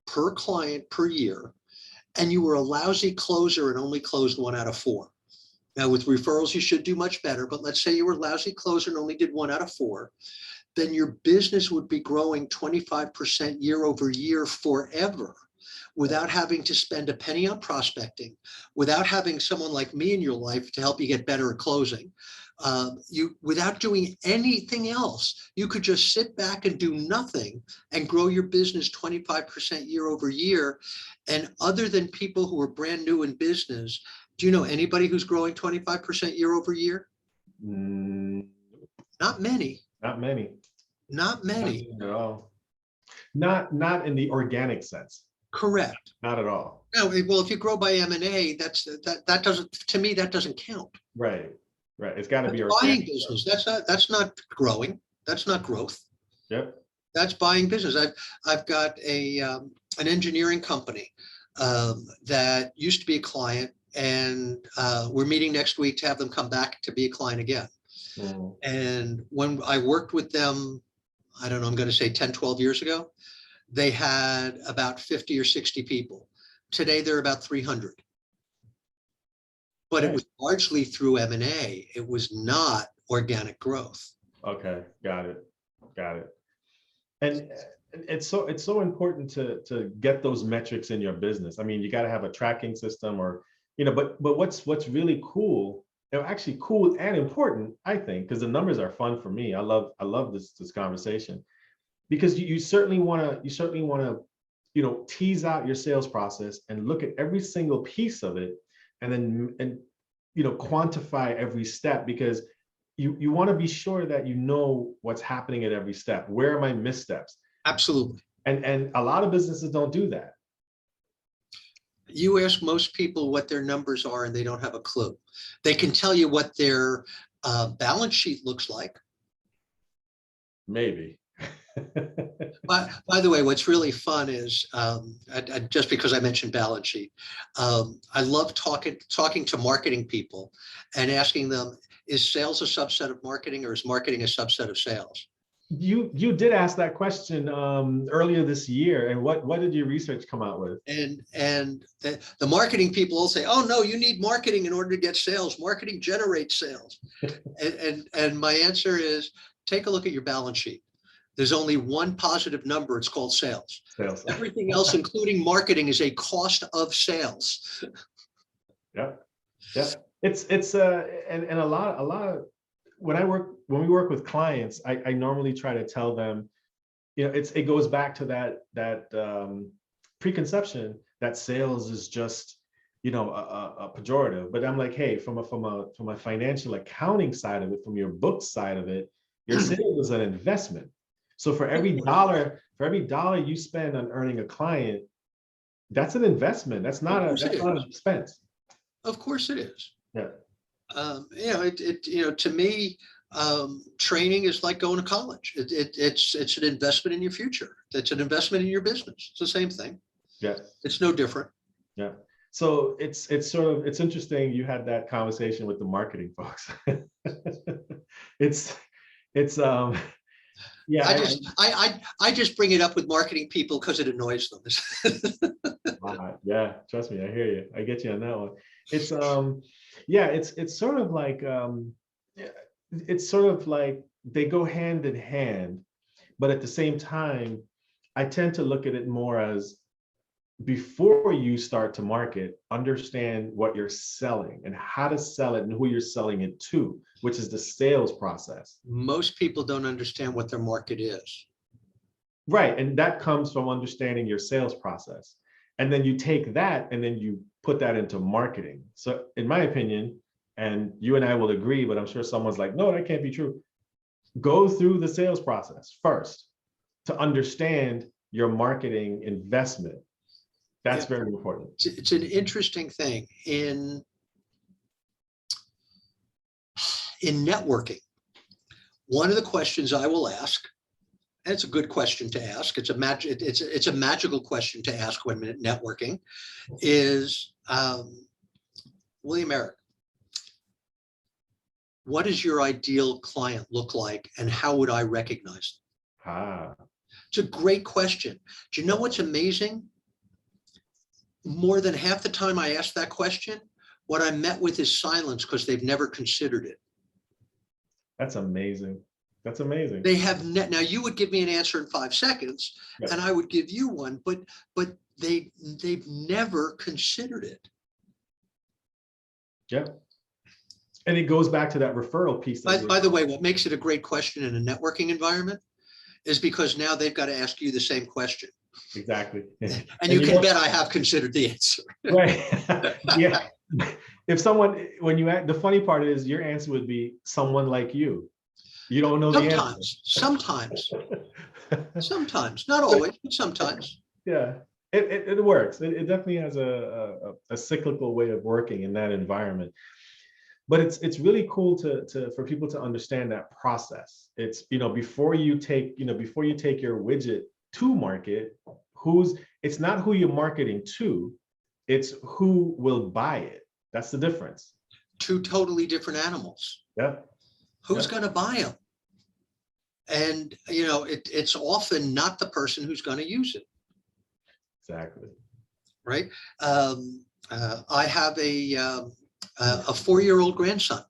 per client per year, and you were a lousy closer and only closed 1 out of 4. Now with referrals, you should do much better, but let's say you were a lousy closer and only did 1 out of 4, then your business would be growing 25% year over year forever, without having to spend a penny on prospecting, without having someone like me in your life to help you get better at closing. Without doing anything else, you could just sit back and do nothing and grow your business 25% year over year. And other than people who are brand new in business, do you know anybody who's growing 25% year over year? Mm, Not many. not many. Not Not many. many at all. Not in the organic sense. Correct. Not at all. No, well, if you grow by M&A, that doesn't, to me, that doesn't count. Right. Right. It's got to be That's buying organic. business. That's not growing. That's not growth. Yep. That's buying business. I've got an engineering company. that used to be a client, and we're meeting next week to have them come back to be a client again. Mm. And when I worked with them, I don't know, I'm going to say 10, 12 years ago, they had about 50 or 60 people. Today, they're about 300. But it was largely through M&A. It was not organic growth. Okay, got it. Got it. And it's so important to get those metrics in your business. I mean, you got to have a tracking system, or but what's really cool, actually cool and important, I think, because the numbers are fun for me. I love this conversation, because you certainly want to tease out your sales process and look at every single piece of it, and then quantify every step, because you want to be sure that you know what's happening at every step. Where are my missteps? Absolutely. And a lot of businesses don't do that. You ask most people what their numbers are and they don't have a clue. They can tell you what their balance sheet looks like. Maybe. By the way, what's really fun is, just because I mentioned balance sheet, I love talking to marketing people and asking them, is sales a subset of marketing, or is marketing a subset of sales? You did ask that question earlier this year, and what did your research come out with? And the marketing people will say, oh no, you need marketing in order to get sales. Marketing generates sales. and my answer is, take a look at your balance sheet. There's only one positive number. It's called sales. Sales. Everything else, including marketing, is a cost of sales. Yeah. Yeah. It's and a lot of when we work with clients, I normally try to tell them, it goes back to that preconception that sales is just a pejorative. But I'm like, hey, from a financial accounting side of it, from your book side of it, your sales is an investment. So for every dollar you spend on earning a client, that's an investment. That's not an expense. Of course it is. Yeah. To me, training is like going to college. It's an investment in your future. It's an investment in your business. It's the same thing. Yeah. It's no different. Yeah. So it's interesting you had that conversation with the marketing folks. Yeah. I just bring it up with marketing people because it annoys them. Yeah, trust me, I hear you. I get you on that one. It's sort of like they go hand in hand, but at the same time, I tend to look at it more as, before you start to market, understand what you're selling and how to sell it and who you're selling it to, which is the sales process. Most people don't understand what their market is. Right, and that comes from understanding your sales process. And then you take that and then you put that into marketing. So in my opinion, and you and I will agree, but I'm sure someone's like, no, that can't be true. Go through the sales process first to understand your marketing investment. That's very important. It's an interesting thing in networking. One of the questions I will ask, and it's a good question to ask, it's a magical question to ask when networking, is, William Eric, what does your ideal client look like, and how would I recognize them? It's a great question. Do you know what's amazing? More than half the time I ask that question, what I met with is silence, because they've never considered it. That's amazing. That's amazing. They have now you would give me an answer in 5 seconds, yes, and I would give you one, but they've never considered it. Yeah. And it goes back to that referral piece. By the way, what makes it a great question in a networking environment is because now they've got to ask you the same question. Exactly. And you can bet I have considered the answer. Right. Yeah. If someone, the funny part is your answer would be someone like you. You don't know the answer. Sometimes, not always, but sometimes. Yeah, it works. It definitely has a cyclical way of working in that environment. But it's really cool for people to understand that process. It's, before you take your widget to market, it's not who you're marketing to, It's who will buy it. That's the difference. Two totally different animals. Yeah. Who's Yeah. going to buy them? And, it's often not the person who's going to use it. Exactly. Right. I have a 4-year-old grandson.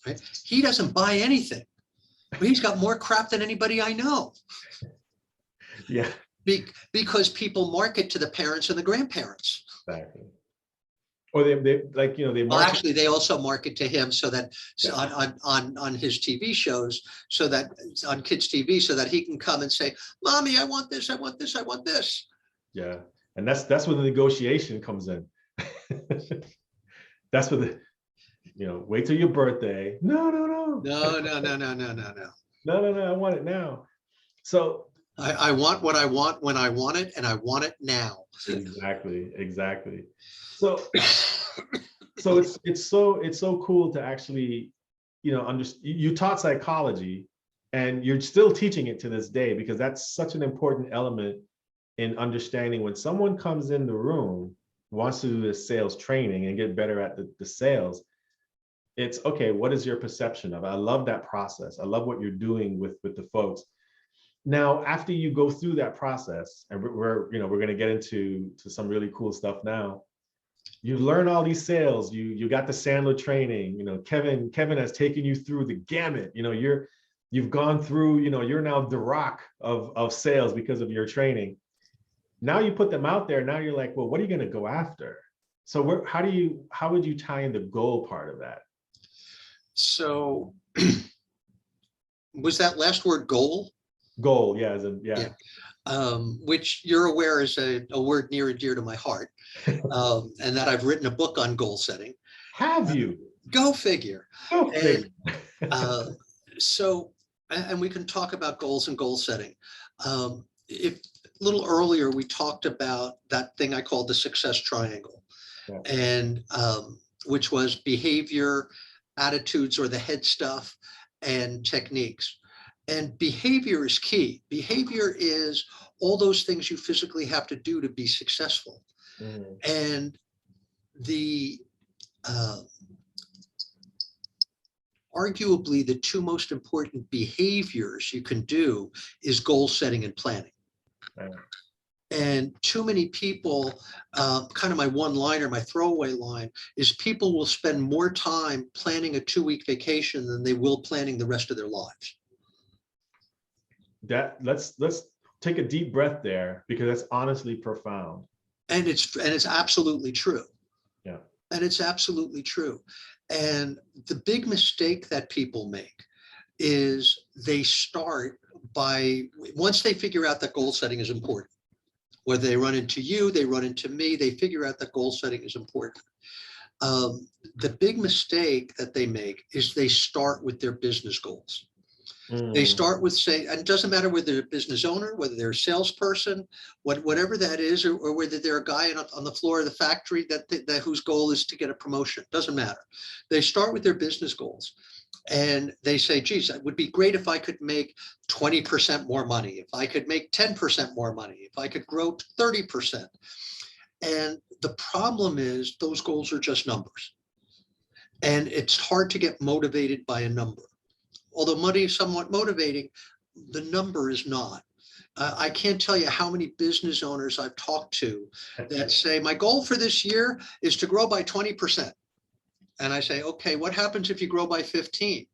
Right. He doesn't buy anything, but he's got more crap than anybody I know. Yeah. Because people market to the parents and the grandparents. Exactly. Or they like, they Well, market. actually, they also market to him so that on his TV shows, so that on kids' TV, so that he can come and say, "Mommy, I want this, I want this, I want this." Yeah. And that's where the negotiation comes in. That's where wait till your birthday. No. No, I want it now. So I want what I want when I want it, and I want it now. Exactly. So it's so cool to actually, you taught psychology, and you're still teaching it to this day, because that's such an important element in understanding when someone comes in the room, wants to do this sales training and get better at the sales. It's okay, what is your perception of it? I love that process. I love what you're doing with the folks. Now, after you go through that process, and we're going to get into some really cool stuff now. You learn all these sales. You got the Sandler training. Kevin has taken you through the gamut. You've gone through. You're now the rock of sales because of your training. Now you put them out there. Now you're like, well, what are you going to go after? So how would you tie in the goal part of that? So was that last word goal? Goal, yeah, yeah. Which you're aware is a word near and dear to my heart, and that I've written a book on goal setting. Have you? Go figure. Go figure. And we can talk about goals and goal setting. If a little earlier we talked about that thing I called the success triangle, Yeah. and which was behavior, attitudes, or the head stuff, and techniques. And behavior is key. Behavior is all those things you physically have to do to be successful. Mm-hmm. And the arguably the two most important behaviors you can do is goal setting and planning. Right. And too many people, kind of my one-liner, my throwaway line, is people will spend more time planning a 2-week vacation than they will planning the rest of their lives. Let's take a deep breath there, because that's honestly profound. And it's absolutely true. Yeah. And it's absolutely true. And the big mistake that people make is they start by, once they figure out that goal setting is important, whether they run into you, they run into me, they figure out that goal setting is important. The big mistake that they make is they start with their business goals. They start with saying, and it doesn't matter whether they're a business owner, whether they're a salesperson, whatever that is, or whether they're a guy on the floor of the factory that whose goal is to get a promotion. Doesn't matter. They start with their business goals, and they say, geez, it would be great if I could make 20% more money, if I could make 10% more money, if I could grow 30%. And the problem is those goals are just numbers. And it's hard to get motivated by a number. Although money is somewhat motivating, the number is not. I can't tell you how many business owners I've talked to that say, my goal for this year is to grow by 20%. And I say, okay, what happens if you grow by 15?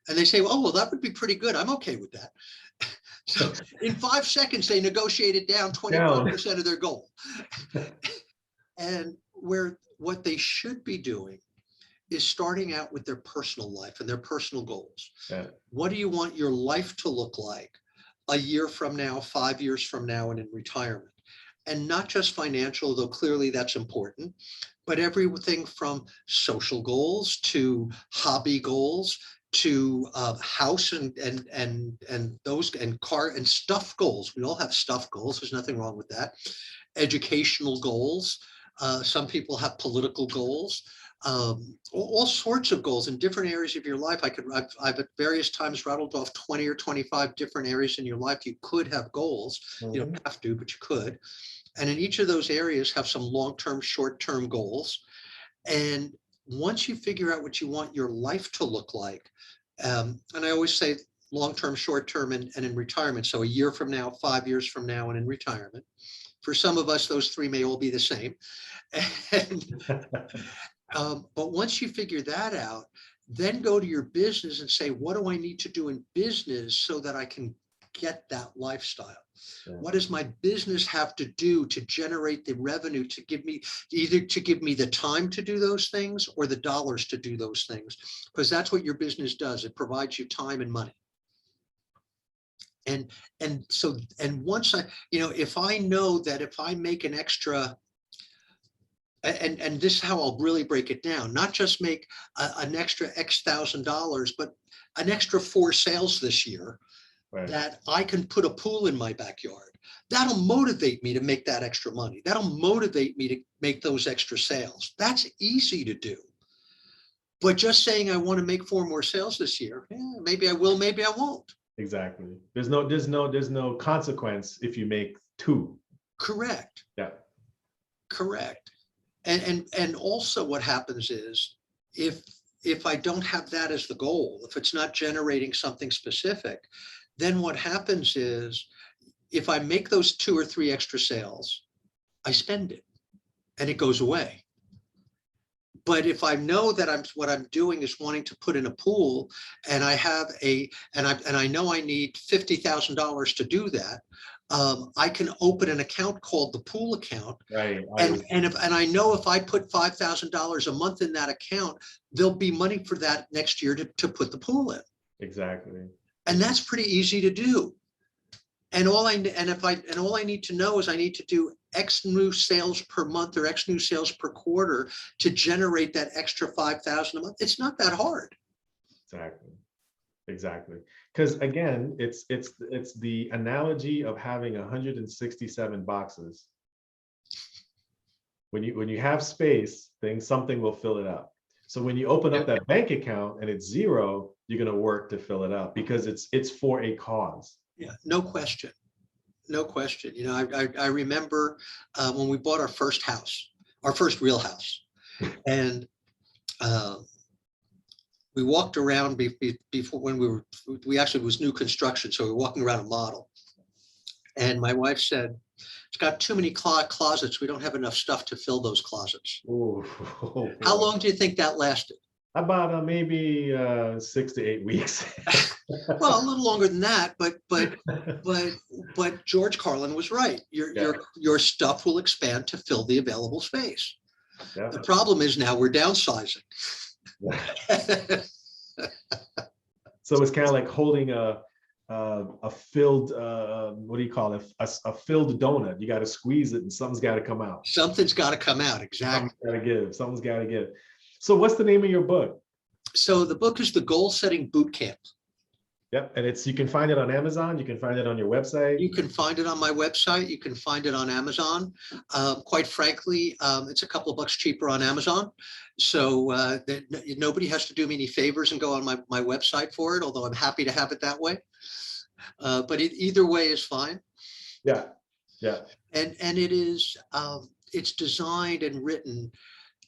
And they say, well, that would be pretty good. I'm okay with that. So in 5 seconds, they negotiated down 25% of their goal. And what they should be doing is starting out with their personal life and their personal goals. Yeah. What do you want your life to look like a year from now, 5 years from now, and in retirement? And not just financial, though clearly that's important, but everything from social goals to hobby goals to house and those and car and stuff goals. We all have stuff goals. There's nothing wrong with that. Educational goals. Some people have political goals. All sorts of goals in different areas of your life. I've at various times rattled off 20 or 25 different areas in your life. You could have goals. Mm-hmm. You don't have to, but you could. And in each of those areas have some long-term, short-term goals. And once you figure out what you want your life to look like, and I always say long-term, short-term, and in retirement. So a year from now, 5 years from now, and in retirement. For some of us, those three may all be the same. And, but once you figure that out, then go to your business and say, what do I need to do in business so that I can get that lifestyle? Yeah. What does my business have to do to generate the revenue to give me, either to give me the time to do those things or the dollars to do those things? Because that's what your business does. It provides you time and money. And so, and once I, if I know that if I make an extra, and this is how I'll really break it down, not just make an extra X $1,000s, but an extra 4 sales this year, right, that I can put a pool in my backyard. That'll motivate me to make that extra money. That'll motivate me to make those extra sales. That's easy to do. But just saying I want to make 4 more sales this year, maybe I will, maybe I won't. Exactly. There's no consequence if you make 2. Correct. Yeah. Correct. And also what happens is if I don't have that as the goal, if it's not generating something specific, then what happens is if I make those 2 or 3 extra sales, I spend it and it goes away. But if I know that what I'm doing is wanting to put in a pool, and I have and I know I need $50,000 to do that, I can open an account called the pool account. Right. And I know if I put $5,000 a month in that account, there'll be money for that next year to put the pool in. Exactly. And that's pretty easy to do. And all I need to know is I need to do X new sales per month or X new sales per quarter to generate that extra 5,000 a month. It's not that hard. Exactly. Because again, it's the analogy of having 167 boxes. When you have space, then something will fill it up. So when you open up that bank account and it's 0, you're going to work to fill it up because it's for a cause. Yeah, no question. No question. I remember when we bought our first house, our first real house, and we walked around before when we actually was new construction. So we were walking around a model, and my wife said, "It's got too many closets. We don't have enough stuff to fill those closets." Ooh. How long do you think that lasted? About maybe 6 to 8 weeks. Well, a little longer than that, but George Carlin was right. Your stuff will expand to fill the available space. Yeah. The problem is now we're downsizing. So it's kind of like holding a filled what do you call it? A filled donut. You got to squeeze it, and something's got to come out. Something's got to come out. Exactly. Something's got to give. So what's the name of your book? So the book is The Goal Setting Boot Camp. Yep, and you can find it on Amazon. You can find it on your website. You can find it on my website. You can find it on Amazon. Quite frankly, it's a couple of bucks cheaper on Amazon. So nobody has to do me any favors and go on my website for it, although I'm happy to have it that way. But either way is fine. Yeah, yeah. And it is, it's designed and written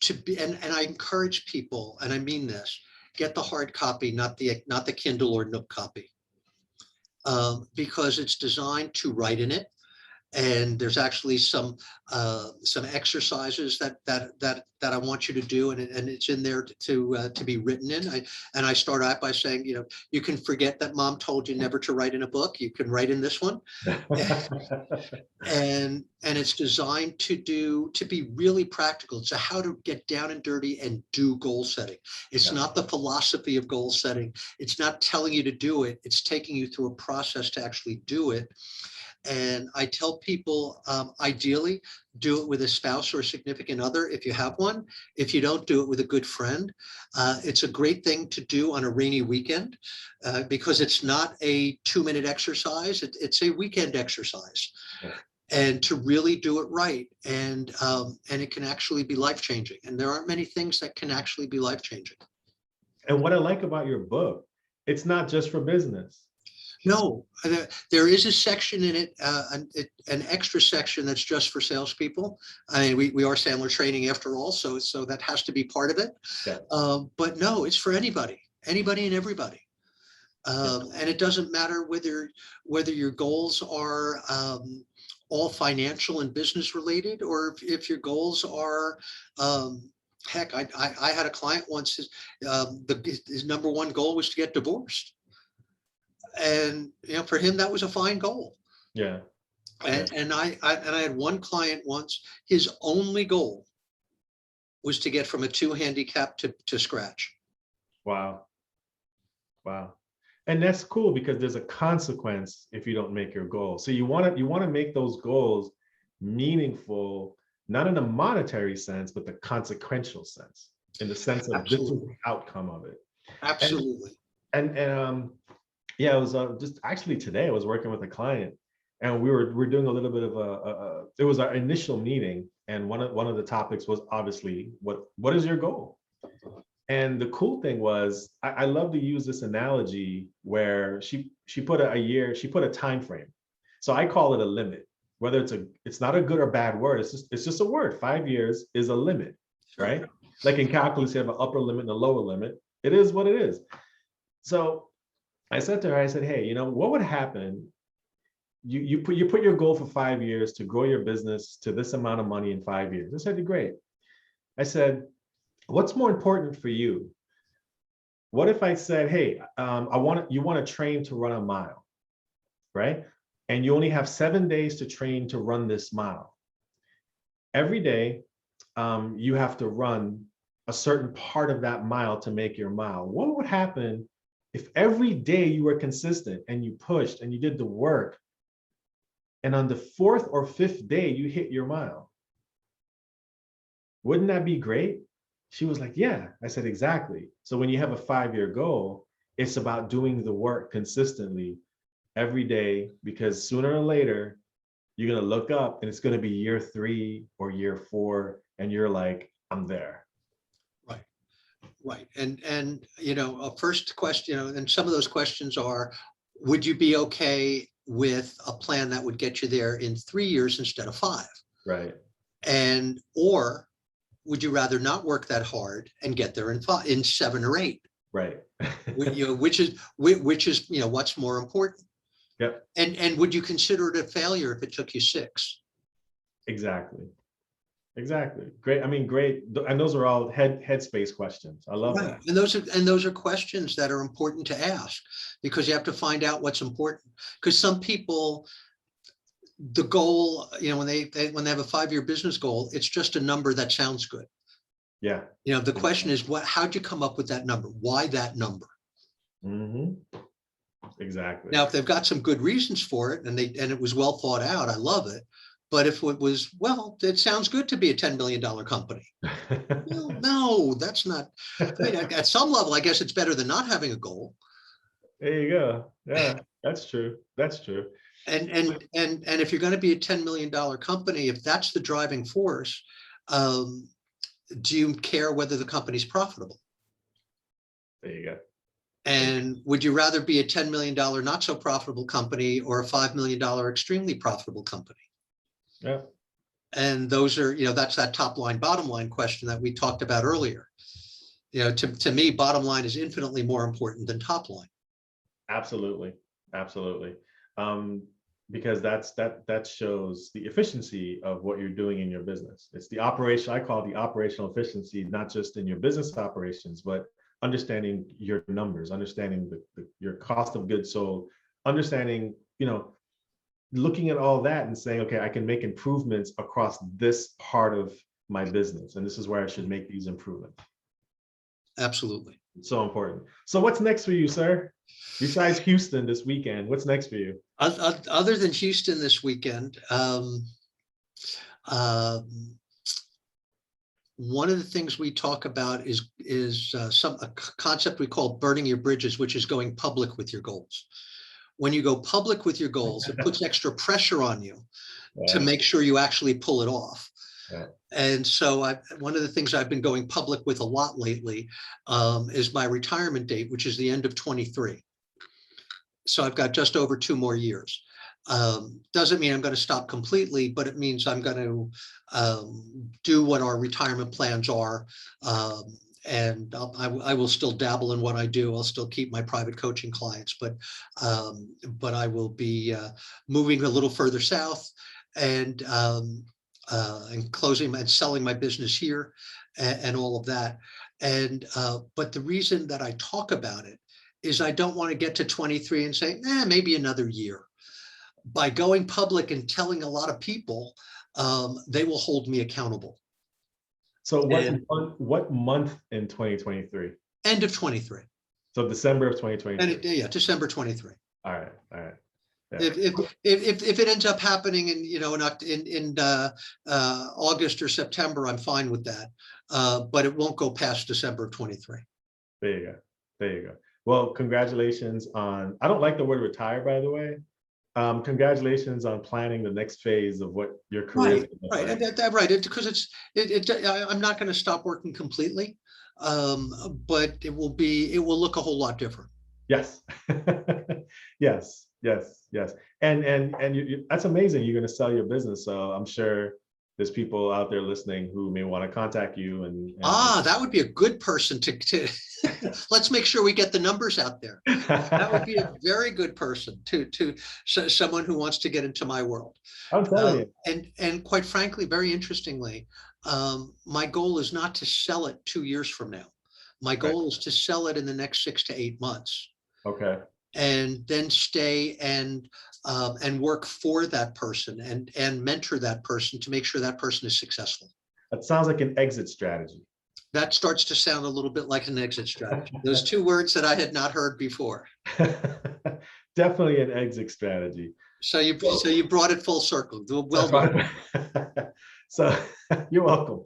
to be, and I encourage people, and I mean this, get the hard copy, not the Kindle or Nook copy, because it's designed to write in it. And there's actually some exercises that I want you to do, and it's in there to be written in. I start out by saying, you can forget that mom told you never to write in a book. You can write in this one, and it's designed to be really practical. It's how to get down and dirty and do goal setting. It's not the philosophy of goal setting. It's not telling you to do it. It's taking you through a process to actually do it. And I tell people, ideally, do it with a spouse or a significant other if you have one. If you don't, do it with a good friend. It's a great thing to do on a rainy weekend because it's not a 2-minute exercise. It's a weekend exercise. Yeah. And to really do it right. And it can actually be life-changing. And there aren't many things that can actually be life-changing. And what I like about your book, it's not just for business. No, there is a section in it, an extra section that's just for salespeople. I mean, we are Sandler training after all, so that has to be part of it. Yeah. But no, it's for anybody and everybody. And it doesn't matter whether your goals are all financial and business related, or if your goals are, heck, I had a client once, his number one goal was to get divorced. And for him, that was a fine goal. Yeah. And I had one client once, his only goal was to get from a 2 handicap to scratch. Wow. Wow. And that's cool because there's a consequence if you don't make your goal. So you want to make those goals meaningful, not in a monetary sense, but the consequential sense, in the sense of this is the outcome of it. Absolutely. And yeah, it was just actually today I was working with a client, and we're doing a little bit of it was our initial meeting, and one of the topics was obviously what is your goal? And the cool thing was, I love to use this analogy where she put a time frame. So I call it a limit. Whether it's not a good or bad word, it's just a word. 5 years is a limit, Sure. right? Like in calculus, you have an upper limit and a lower limit. It is what it is. So I said to her, I said, hey, what would happen? You put your goal for 5 years to grow your business to this amount of money in 5 years. I said, great. I said, what's more important for you? What if I said, hey, you want to train to run a mile, right? And you only have 7 days to train to run this mile. Every day, you have to run a certain part of that mile to make your mile. What would happen if every day you were consistent and you pushed and you did the work, and on the 4th or 5th day, you hit your mile? Wouldn't that be great? She was like, yeah. I said, exactly. So when you have a 5-year goal, it's about doing the work consistently every day, because sooner or later, you're going to look up and it's going to be year 3 or year 4. And you're like, I'm there. Right. And a first question, and some of those questions are, would you be okay with a plan that would get you there in 3 years instead of 5? Right. Or would you rather not work that hard and get there in 7 or 8? Right. Which is what's more important? Yep. And would you consider it a failure if it took you 6? Exactly. Great. I mean, great. And those are all headspace questions. I love that. And those are questions that are important to ask, because you have to find out what's important. Because some people, the goal, when they have a 5-year business goal, it's just a number that sounds good. Yeah. The question is, how'd you come up with that number? Why that number? Mm-hmm. Exactly. Now, if they've got some good reasons for it and it was well thought out, I love it. But if it was, well, it sounds good to be a $10 million company. Well, no, that's not. I mean, at some level, I guess it's better than not having a goal. There you go. Yeah, that's true. And if you're going to be a $10 million company, if that's the driving force, do you care whether the company's profitable? There you go. And would you rather be a $10 million not so profitable company or a $5 million extremely profitable company? Yeah. And those are, that's that top line, bottom line question that we talked about earlier. To me, bottom line is infinitely more important than top line. Absolutely. Because that shows the efficiency of what you're doing in your business. It's the operation, I call it the operational efficiency, not just in your business operations, but understanding your numbers, understanding your cost of goods sold, understanding, looking at all that and saying, okay, I can make improvements across this part of my business, and this is where I should make these improvements. Absolutely. So important. So what's next for you, sir? Besides Houston this weekend, what's next for you? Other than Houston this weekend, one of the things we talk about is a concept we call burning your bridges, which is going public with your goals. When you go public with your goals, it puts extra pressure on you to make sure you actually pull it off. Yeah. And so one of the things I've been going public with a lot lately is my retirement date, which is the end of 23. So I've got just over 2 more years. Doesn't mean I'm going to stop completely, but it means I'm going to do what our retirement plans are. And I will still dabble in what I do. I'll still keep my private coaching clients, but I will be moving a little further south and closing and selling my business here and all of that. And but the reason that I talk about it is I don't want to get to 23 and say, maybe another year. By going public and telling a lot of people, they will hold me accountable. So what month in 2023? End of 23. So December of 2023. Yeah, December 23. All right. Yeah. If it ends up happening in August or September, I'm fine with that. But it won't go past December of 23. There you go. Well, congratulations on, I don't like the word retire, by the way. Congratulations on planning the next phase of what your career is. Right. Right. Because I'm not going to stop working completely, but it will look a whole lot different. Yes. Yes. And that's amazing. You're going to sell your business. So I'm sure there's people out there listening who may want to contact you. And that would be a good person to let's make sure we get the numbers out there. That would be a very good person to someone who wants to get into my world. I'm telling you. And quite frankly, very interestingly, my goal is not to sell it 2 years from now. My goal is to sell it in the next 6 to 8 months. Okay. And then stay and work for that person and mentor that person to make sure that person is successful. That sounds like an exit strategy. That starts to sound a little bit like an exit strategy. Those 2 words that I had not heard before. Definitely an exit strategy. So you brought it full circle. Well done. So you're welcome.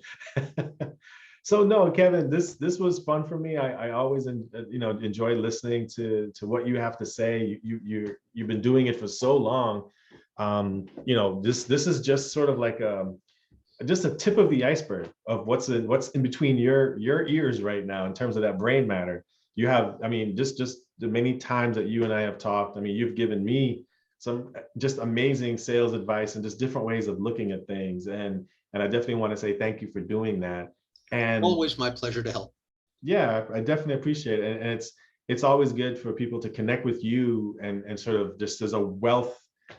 So no, Kevin, this was fun for me. I always enjoy listening to what you have to say. You've been doing it for so long. This is just sort of like just a tip of the iceberg of what's in between your ears right now in terms of that brain matter. You have, just the many times that you and I have talked. You've given me some just amazing sales advice and just different ways of looking at things. And I definitely want to say thank you for doing that. And always my pleasure to help. Yeah, I definitely appreciate it. And it's always good for people to connect with you and sort of just there's a wealth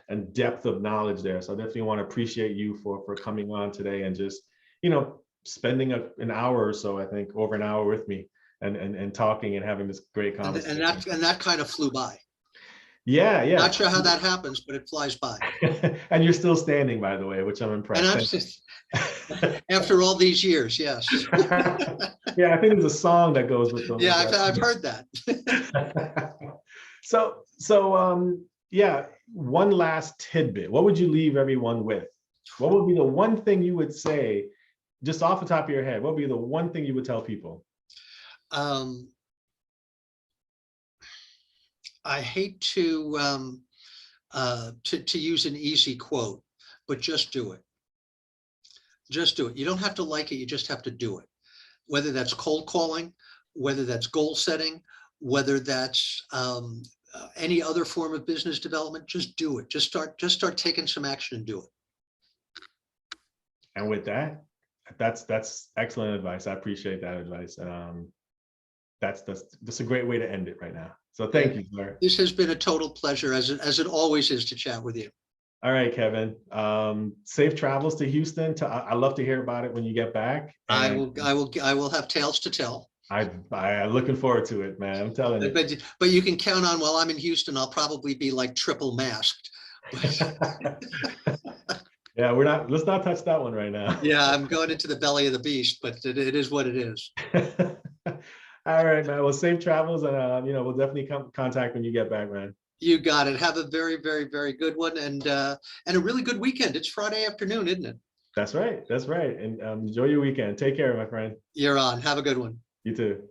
and depth of knowledge there. So I definitely want to appreciate you for coming on today and just, spending an hour or so, I think over an hour with me and talking and having this great conversation. And that kind of flew by. Yeah. Not sure how that happens, but it flies by. And you're still standing, by the way, which I'm impressed. And I'm just, after all these years, yes. Yeah, I think there's a song that goes with them. Yeah, I've heard that. So yeah, one last tidbit. What would you leave everyone with? What would be the one thing you would say, just off the top of your head? What would be the one thing you would tell people? I hate to use an easy quote, but just do it. Just do it. You don't have to like it. You just have to do it. Whether that's cold calling, whether that's goal setting, whether that's any other form of business development, just do it. Just start taking some action and do it. And with that, that's excellent advice. I appreciate that advice. That's a great way to end it right now. So thank you, sir. This has been a total pleasure, as it always is, to chat with you. All right, Kevin. Safe travels to Houston. I love to hear about it when you get back. I will have tales to tell. I'm looking forward to it, man. I'm telling you. But you can count on, while I'm in Houston, I'll probably be like triple masked. Yeah, let's not touch that one right now. Yeah, I'm going into the belly of the beast, but it is what it is. All right, man. Well, safe travels, and we'll definitely contact when you get back, man. You got it. Have a very, very, very good one, and a really good weekend. It's Friday afternoon, isn't it? That's right. And enjoy your weekend. Take care, my friend. You're on. Have a good one. You too.